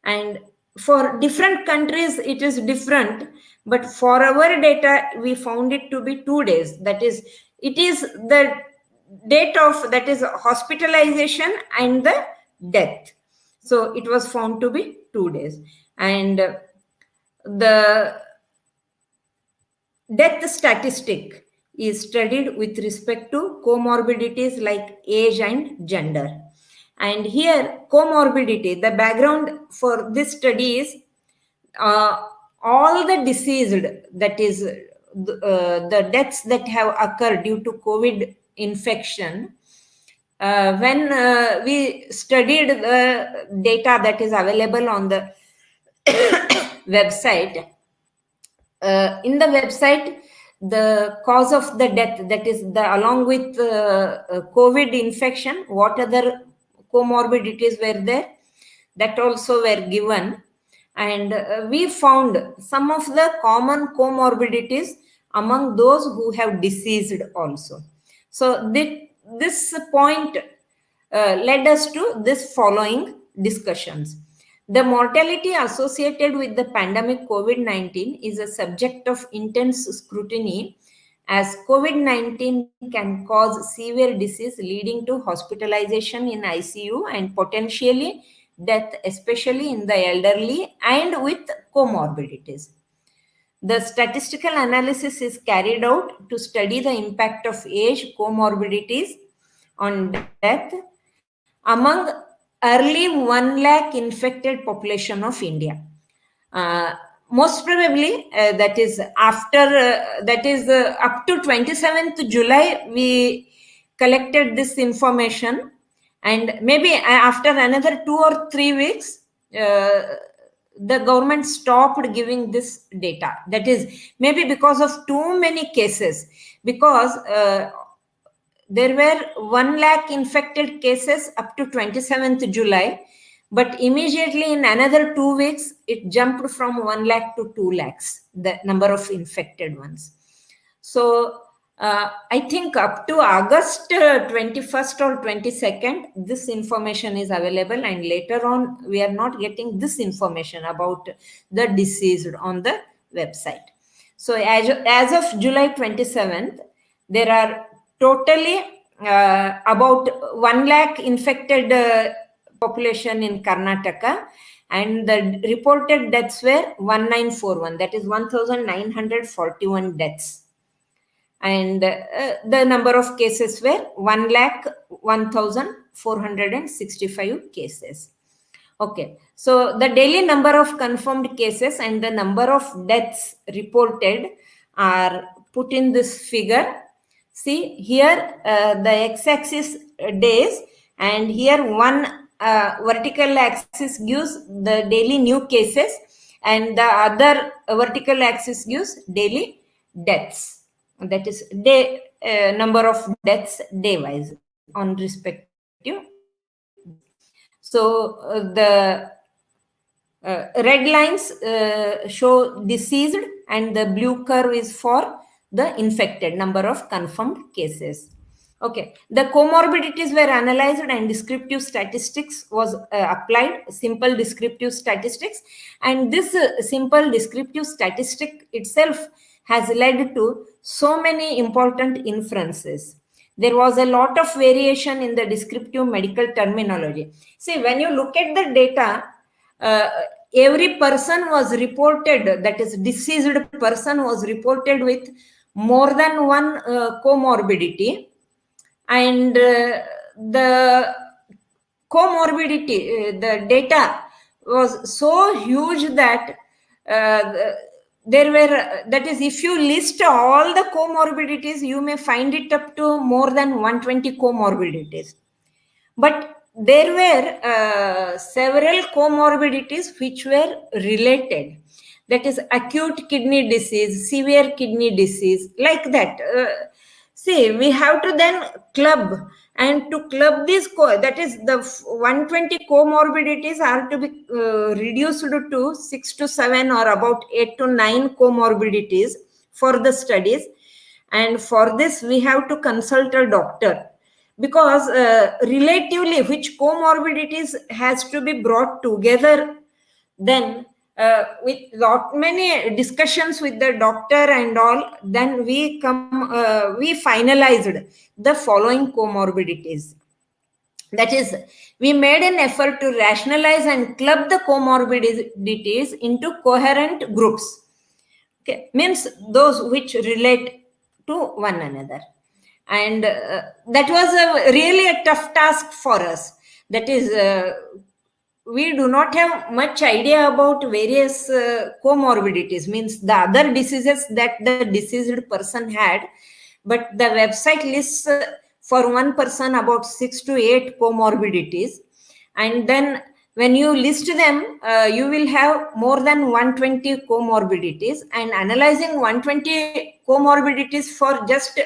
And for different countries, it is different. But for our data, we found it to be 2 days. That is, it is the date of, that is, hospitalization and the death. So it was found to be 2 days. And the death statistic is studied with respect to comorbidities like age and gender. And here, comorbidity, the background for this study is all the deceased, that is, the deaths that have occurred due to COVID infection. When we studied the data that is available on the website, in the website, the cause of the death, that is along with COVID infection, what other comorbidities were there, that also were given. And we found some of the common comorbidities among those who have deceased also. So this point led us to this following discussions. The mortality associated with the pandemic COVID-19 is a subject of intense scrutiny, as COVID-19 can cause severe disease leading to hospitalization in ICU and potentially death, especially in the elderly and with comorbidities. The statistical analysis is carried out to study the impact of age comorbidities on death among early 1 lakh infected population of India. Most probably, that is after, up to 27th July, we collected this information, and maybe after another 2 or 3 weeks, the government stopped giving this data. That is maybe because of too many cases, because there were 1 lakh infected cases up to 27th July, but immediately in another 2 weeks, it jumped from 1 lakh to 2 lakhs, the number of infected ones. So I think up to August 21st or 22nd, this information is available, and later on, we are not getting this information about the deceased on the website. So as of July 27th, there are totally about 1 lakh infected population in Karnataka, and the reported deaths were 1941, that is 1941 deaths. And the number of cases were 1,01,465 cases. Okay, so the daily number of confirmed cases and the number of deaths reported are put in this figure. See here, the x-axis days, and here one vertical axis gives the daily new cases, and the other vertical axis gives daily deaths. That is day number of deaths day wise on respective. So the red lines show deceased, and the blue curve is for the infected, number of confirmed cases. Okay, the comorbidities were analyzed and descriptive statistics was applied, simple descriptive statistics, and this simple descriptive statistic itself has led to so many important inferences. There was a lot of variation in the descriptive medical terminology. See, when you look at the data, every person was reported, that is deceased person was reported with more than one comorbidity, and the comorbidity, the data was so huge that there were, that is, if you list all the comorbidities, you may find it up to more than 120 comorbidities. But there were several comorbidities which were related. That is acute kidney disease, severe kidney disease, like that. See, we have to then club, and to club this, that is the 120 comorbidities are to be reduced to 6 to 7 or about 8 to 9 comorbidities for the studies. And for this, we have to consult a doctor, because relatively which comorbidities has to be brought together, then with lot many discussions with the doctor and all, then we finalized the following comorbidities. That is, we made an effort to rationalize and club the comorbidities into coherent groups. Okay, means those which relate to one another. And that was really a tough task for us. That is, we do not have much idea about various comorbidities, means the other diseases that the deceased person had, but the website lists for one person about 6 to 8 comorbidities, and then when you list them, you will have more than 120 comorbidities, and analyzing 120 comorbidities for just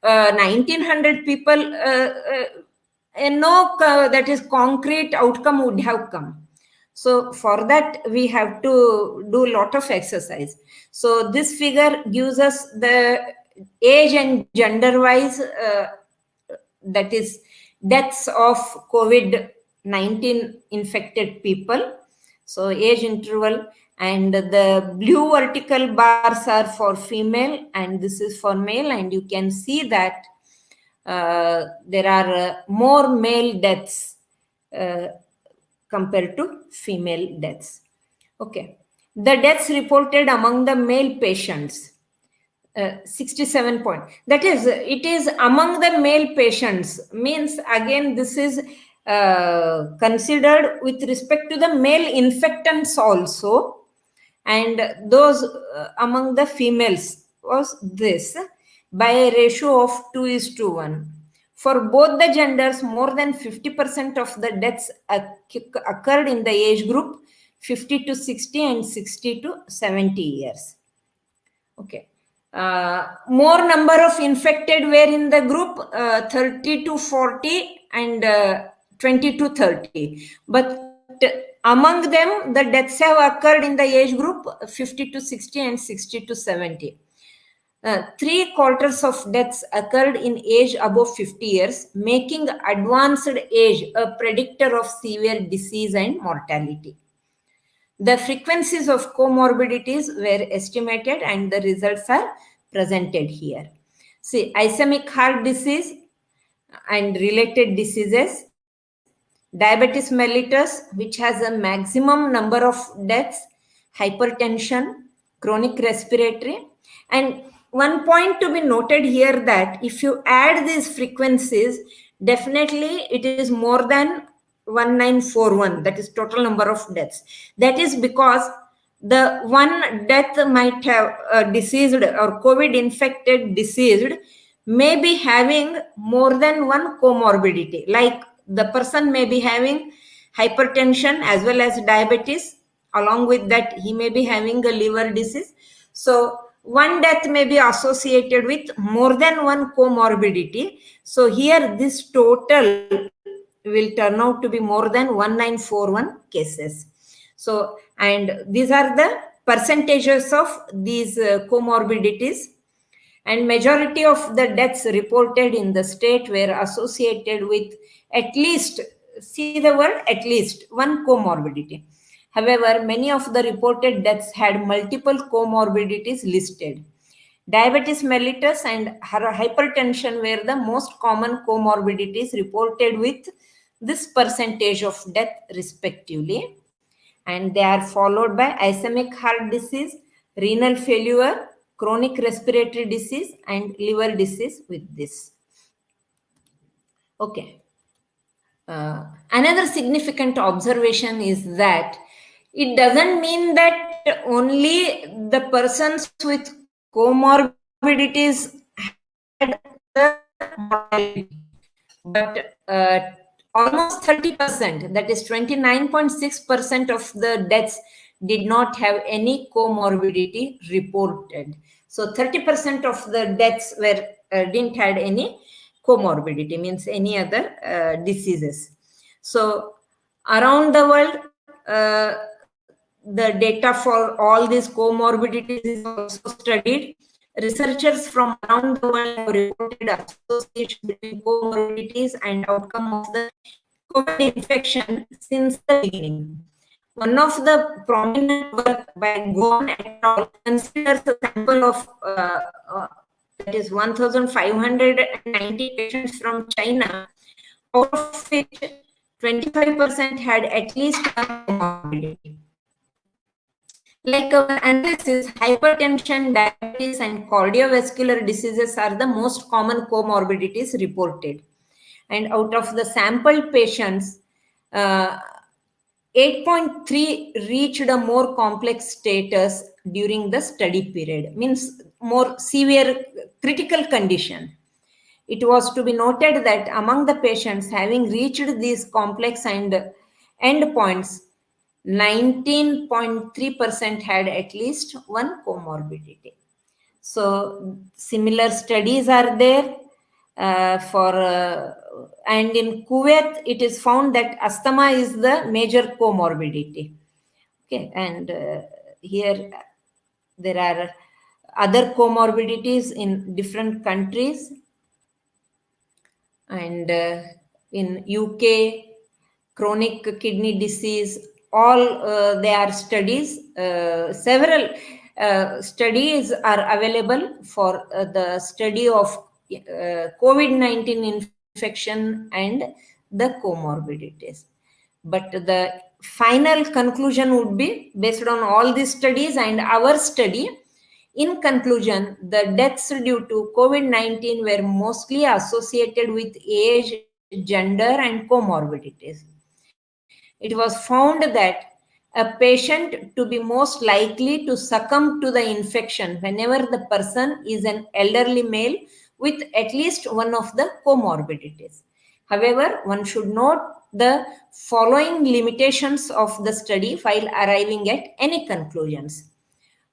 1900 people, no that is concrete outcome would have come. So for that we have to do a lot of exercise. So this figure gives us the age and gender wise, that is deaths of COVID-19 infected people. So age interval, and the blue vertical bars are for female and this is for male, and you can see that there are more male deaths compared to female deaths. Okay, the deaths reported among the male patients, 67 point. That is, it is among the male patients, means again this is considered with respect to the male infectants also, and those among the females was this, by a ratio of 2:1. For both the genders, more than 50% of the deaths occurred in the age group 50 to 60 and 60 to 70 years. Okay. More number of infected were in the group 30 to 40 and 20 to 30. But among them, the deaths have occurred in the age group 50 to 60 and 60 to 70. 3/4 of deaths occurred in age above 50 years, making advanced age a predictor of severe disease and mortality. The frequencies of comorbidities were estimated and the results are presented here. See, ischemic heart disease and related diseases, diabetes mellitus, which has a maximum number of deaths, hypertension, chronic respiratory. And one point to be noted here, that if you add these frequencies, definitely it is more than 1941, that is total number of deaths. That is because the one death might have deceased or COVID infected deceased may be having more than one comorbidity. Like the person may be having hypertension as well as diabetes. Along with that, he may be having a liver disease. So one death may be associated with more than one comorbidity. So here this total will turn out to be more than 1941 cases. So, and these are the percentages of these comorbidities, and majority of the deaths reported in the state were associated with at least, see the word at least, one comorbidity. However, many of the reported deaths had multiple comorbidities listed. Diabetes mellitus and hypertension were the most common comorbidities reported with this percentage of death respectively. And they are followed by ischemic heart disease, renal failure, chronic respiratory disease, and liver disease with this. Okay. Another significant observation is that it doesn't mean that only the persons with comorbidities had the mortality, but almost 30%, that is 29.6% of the deaths did not have any comorbidity reported. So 30% of the deaths were didn't had any comorbidity, means any other diseases. So around the world, the data for all these comorbidities is also studied. Researchers from around the world have reported association between comorbidities and outcome of the COVID infection since the beginning. One of the prominent work by Gon et al. Considers a sample of that is 1,590 patients from China, out of which 25% had at least one comorbidity. Like our analysis, hypertension, diabetes, and cardiovascular diseases are the most common comorbidities reported. And out of the sample patients, 8.3 reached a more complex status during the study period, means more severe critical condition. It was to be noted that among the patients having reached these complex and endpoints, 19.3% had at least one comorbidity. So similar studies are there and in Kuwait it is found that asthma is the major comorbidity. Okay, and here there are other comorbidities in different countries, and in UK, chronic kidney disease, all there are studies. Several studies are available for the study of COVID-19 infection and the comorbidities. But the final conclusion would be based on all these studies and our study. In conclusion, the deaths due to COVID-19 were mostly associated with age, gender, and comorbidities. It was found that a patient to be most likely to succumb to the infection whenever the person is an elderly male with at least one of the comorbidities. However, one should note the following limitations of the study while arriving at any conclusions.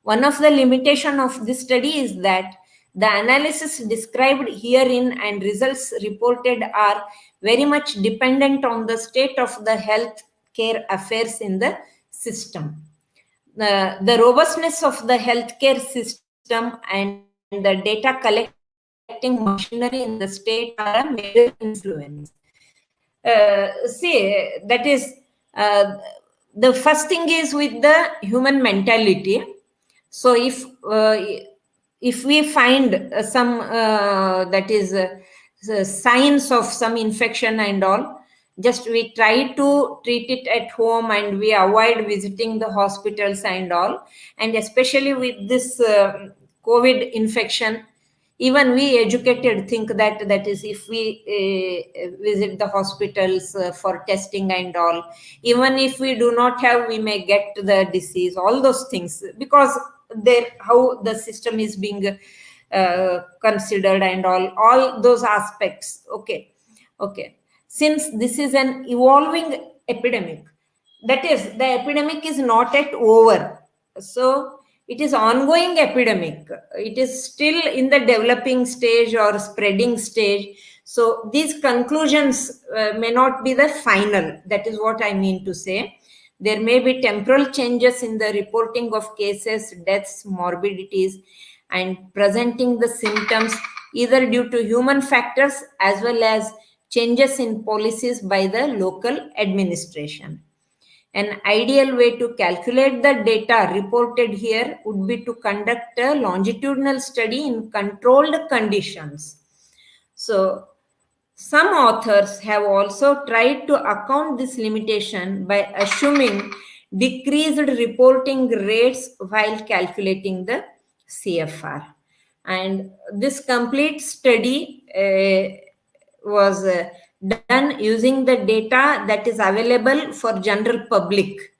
One of the limitations of this study is that the analysis described herein and results reported are very much dependent on the state of the health care affairs in the system. The robustness of the healthcare system and the data collecting machinery in the state are a major influence. See, that is, the first thing is with the human mentality. So if we find some that is signs of some infection and all, just we try to treat it at home and we avoid visiting the hospitals and all. And especially with this COVID infection, even we educated think that is if we visit the hospitals for testing and all, even if we do not have, we may get the disease, all those things, because there how the system is being considered and all those aspects. Okay, since this is an evolving epidemic, that is, the epidemic is not yet over, so it is ongoing epidemic, it is still in the developing stage or spreading stage, so these conclusions may not be the final. That is what I mean to say. There may be temporal changes in the reporting of cases, deaths, morbidities, and presenting the symptoms either due to human factors as well as changes in policies by the local administration. An ideal way to calculate the data reported here would be to conduct a longitudinal study in controlled conditions. So, some authors have also tried to account this limitation by assuming decreased reporting rates while calculating the CFR. And this complete study was done using the data that is available for general public.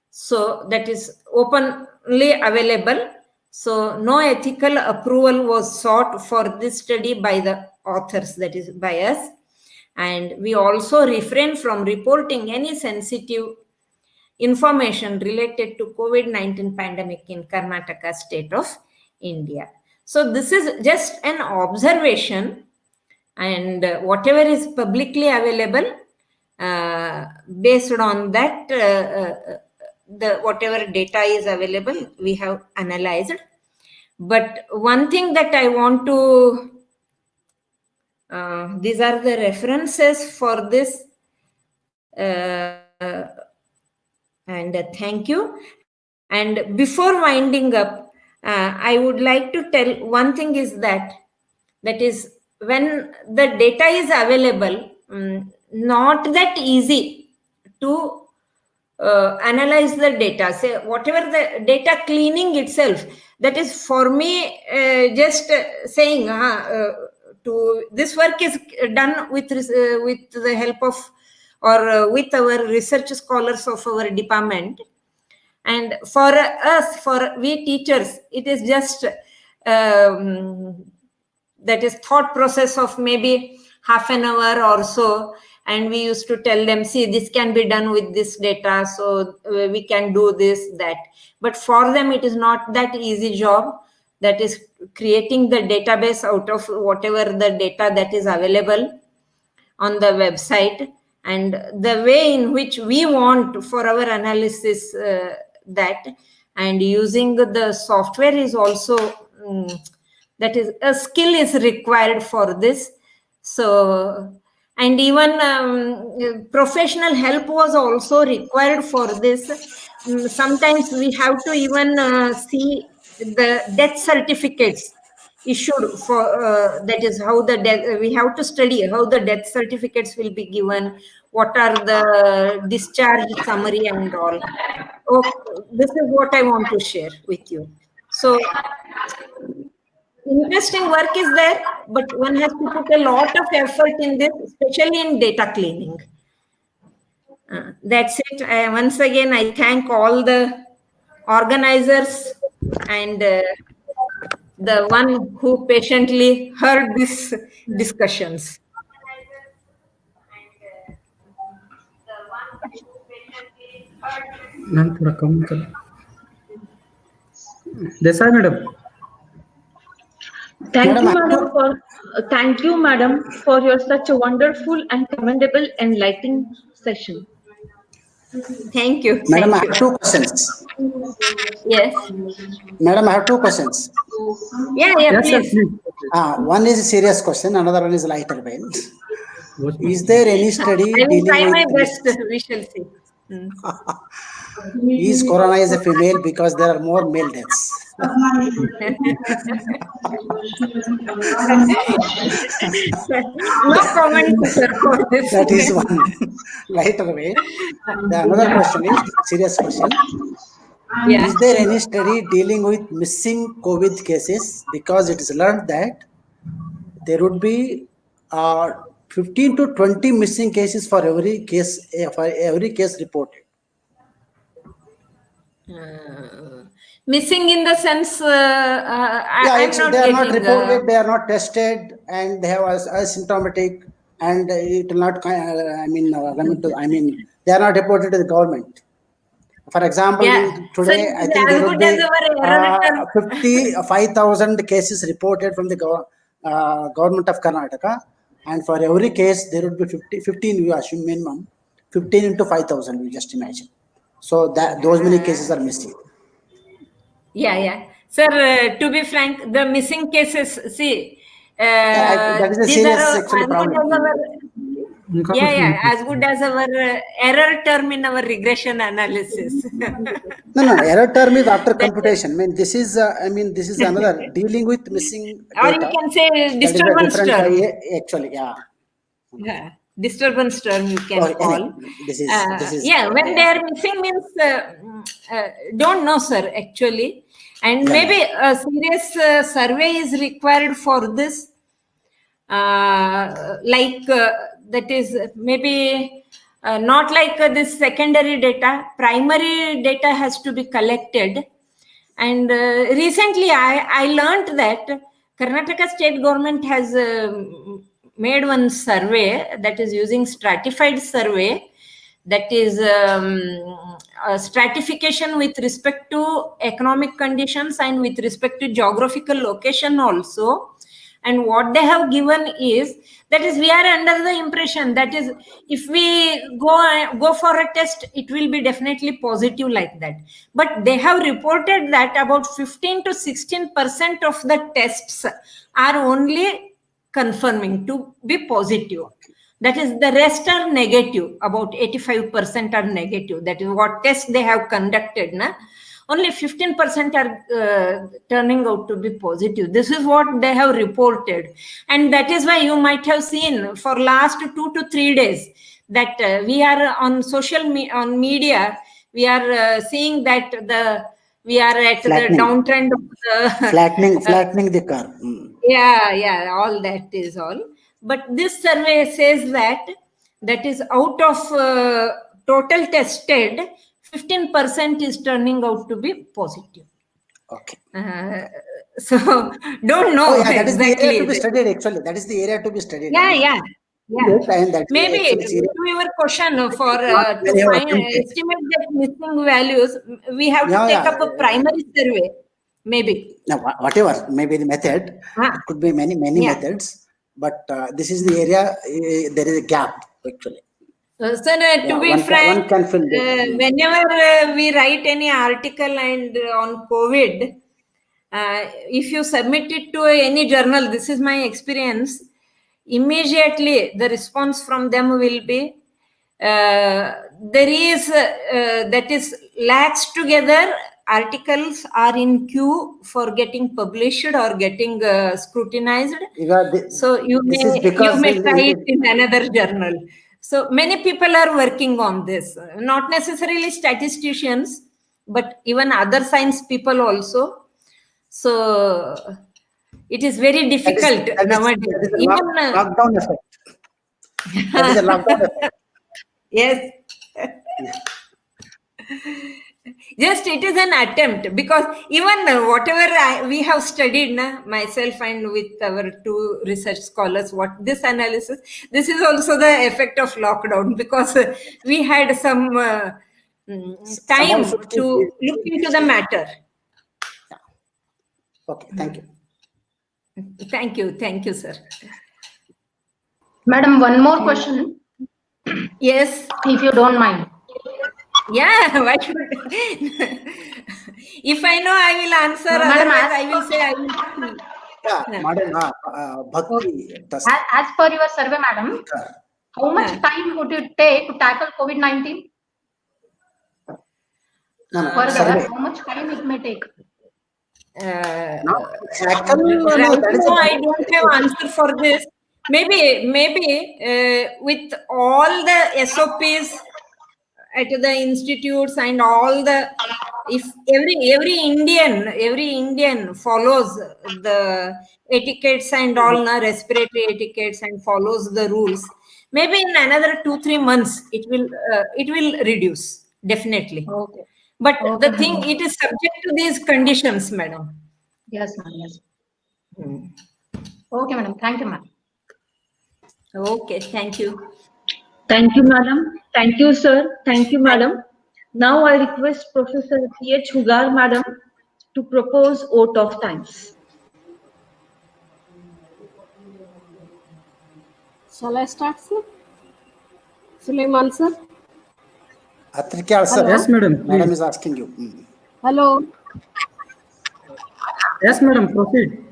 So that is openly available. So no ethical approval was sought for this study by the authors, that is by us. And we also refrain from reporting any sensitive information related to COVID-19 pandemic in Karnataka state of India. So this is just an observation, and whatever is publicly available, based on that, the whatever data is available, we have analyzed. But one thing that I want to, these are the references for this, and thank you. And before winding up, I would like to tell one thing is that is, when the data is available, not that easy to analyze the data. Say whatever the data cleaning itself, that is for me just saying to this work is done with the help of or with our research scholars of our department. And for us, for we teachers, it is just that is thought process of maybe half an hour or so, and we used to tell them, see, this can be done with this data, so we can do this, that. But for them, it is not that easy job, that is creating the database out of whatever the data that is available on the website, and the way in which we want for our analysis that, and using the software is also that is a skill is required for this. So, and even professional help was also required for this. Sometimes we have to even see the death certificates issued for that is how the death, we have to study how the death certificates will be given, what are the discharge summary and all. Okay, this is what I want to share with you. So interesting work is there, but one has to put a lot of effort in this, especially in data cleaning. That's it. Once again, I thank all the organizers and the one who patiently heard these discussions. Ma'am थोड़ा कम कर Desai madam Thank you, madam, for your such a wonderful and commendable enlightening session. Thank you. Madam, I have two questions. Yes. Madam, I have two questions. Yeah, please. One is a serious question, another one is lighter vein. Is there any study I will try dealing my with best. We shall see. Is corona is a female because there are more male deaths? No comment, sir, for this. That is one lighter way. The another question is serious question. Yeah. Is there any study dealing with missing COVID cases? Because it is learned that there would be 15 to 20 missing cases for every case reported. Missing in the sense, I'm not they are not getting. reported, they are not tested, and they have asymptomatic, and it will not. They are not reported to the government. For example, Yeah. today So I think there as would good as be our error return. 55,000 cases reported from the government of Karnataka, and for every case there would be 15. We assume minimum 15 into 5,000. We just imagine. So that those many cases are missing. Yeah. Sir, to be frank, the missing cases, see, That is a these serious are actually as good problem. as our, as good as our error term in our regression analysis. No. Error term is after computation. This is another dealing with missing Or you data. can say That is a disturbance different term. actually. Yeah, disturbance term you can call. This is When they are missing means don't know, sir, actually, and maybe a serious survey is required for this. That is maybe not like this secondary data. Primary data has to be collected. And recently I learned that Karnataka state government has made one survey that is using stratified survey, that is stratification with respect to economic conditions and with respect to geographical location also. And what they have given is, that is, we are under the impression that is, if we go for a test, it will be definitely positive like that. But they have reported that about 15 to 16% of the tests are only confirming to be positive. That is, the rest are negative. About 85% are negative. That is what tests they have conducted. Only 15% are turning out to be positive. This is what they have reported. And that is why you might have seen for last 2 to 3 days that we are on on media, we are seeing that we are at flattening. the downtrend of the flattening the curve. Yeah, all that is all. But this survey says that is out of total tested, 15% is turning out to be positive. Okay. So don't know that exactly. is the area to be studied. Actually, that is the area to be studied. Yeah. Maybe to your question, for to estimate the missing values, we have to take up a primary survey. Maybe. Now, whatever, maybe the method, it could be many methods, but this is the area, there is a gap actually. Sir, to be frank, whenever we write any article and on COVID, if you submit it to any journal, this is my experience, immediately the response from them will be, there is, that is, lakhs together articles are in queue for getting published or getting scrutinized. So you may try it in another journal. So many people are working on this, not necessarily statisticians, but even other science people also. So it is very difficult nowadays. That is a lockdown effect. That is a lockdown effect. Yes. Just it is an attempt, because even whatever we have studied, myself and with our 2 research scholars, what this analysis, this is also the effect of lockdown, because we had some time to look into the matter. Okay, thank you. Thank you, sir. Madam, one more question. Yes. If you don't mind. Yeah, why should if I know, I will answer. Madam, otherwise I will say I will. Madam, Bhakti. As per your survey, madam, how much time would it take to tackle COVID-19? Further, how much time it may take? Right now, I don't have answer for this. Maybe with all the SOPs at the institutes and all the if every Indian follows the etiquettes and all respiratory etiquettes and follows the rules, maybe in another 2-3 months it will reduce definitely. Okay. But Okay, the thing, madam. it is subject to these conditions, madam. Yes, ma'am. Yes. Hmm. Okay, madam. Thank you, ma'am. Okay, thank you. Thank you, madam. Thank you, sir. Thank you, madam. Now I request Professor P.H. Hugar, madam, to propose vote of thanks. Shall I start, sir? Suleiman, sir? Atrikya, sir. Hello. Yes, madam. Madam Please. is asking you. Hello. Yes, madam. Proceed.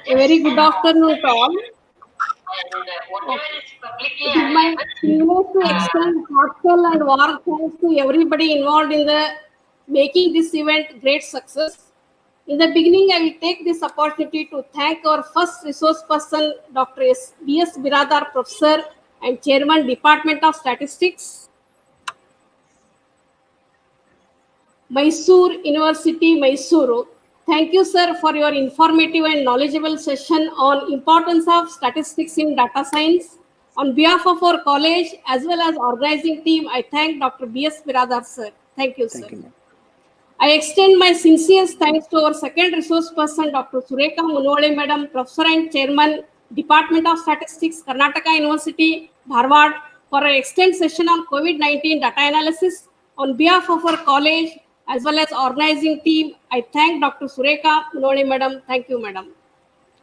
A very good afternoon to all. It is my privilege to extend heartfelt and warm thanks to everybody involved in the making this event great success. In the beginning, I will take this opportunity to thank our first resource person, Dr. B.S. Biradar, Professor and Chairman, Department of Statistics, Mysore University, Mysuru. Thank you, sir, for your informative and knowledgeable session on importance of statistics in data science. On behalf of our college as well as organizing team, I thank Dr. B.S. Biradar, sir. Thank you, sir. Thank you, ma'am. I extend my sincerest thanks to our second resource person, Dr. Sureka Munole, Madam, Professor and Chairman, Department of Statistics, Karnataka University, Dharwad, for an extended session on COVID-19 data analysis. On behalf of our college as well as organizing team, I thank Dr. Sureka Munole, Madam. Thank you, Madam.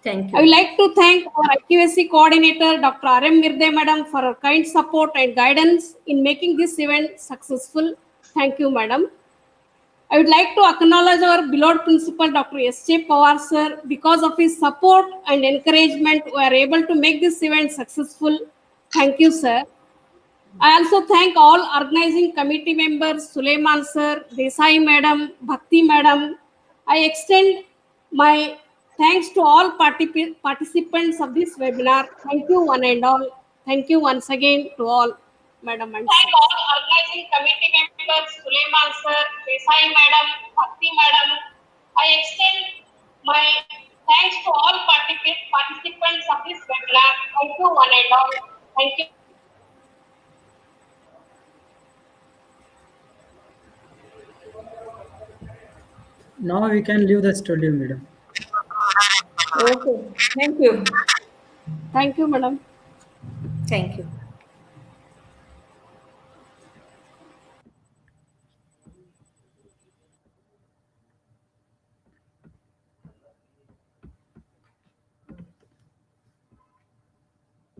Thank I would you. like to thank our IQAC coordinator, Dr. R.M. Mirde, Madam, for her kind support and guidance in making this event successful. Thank you, Madam. I would like to acknowledge our beloved principal, Dr. S.J. Pawar, sir. Because of his support and encouragement, we are able to make this event successful. Thank you, sir. I also thank all organizing committee members, Suleiman, sir, Desai, madam, Bhakti, madam. I extend my thanks to all participants of this webinar. Thank you, one and all. Thank you once again to all, madam and sir. Thank all organizing committee members, Suleiman, sir, Desai, madam, Bhakti, madam. I extend my thanks to all participants of this webinar. Thank you, one and all. Thank you. Now we can leave the studio, madam. Okay, thank you. Thank you, madam. Thank you.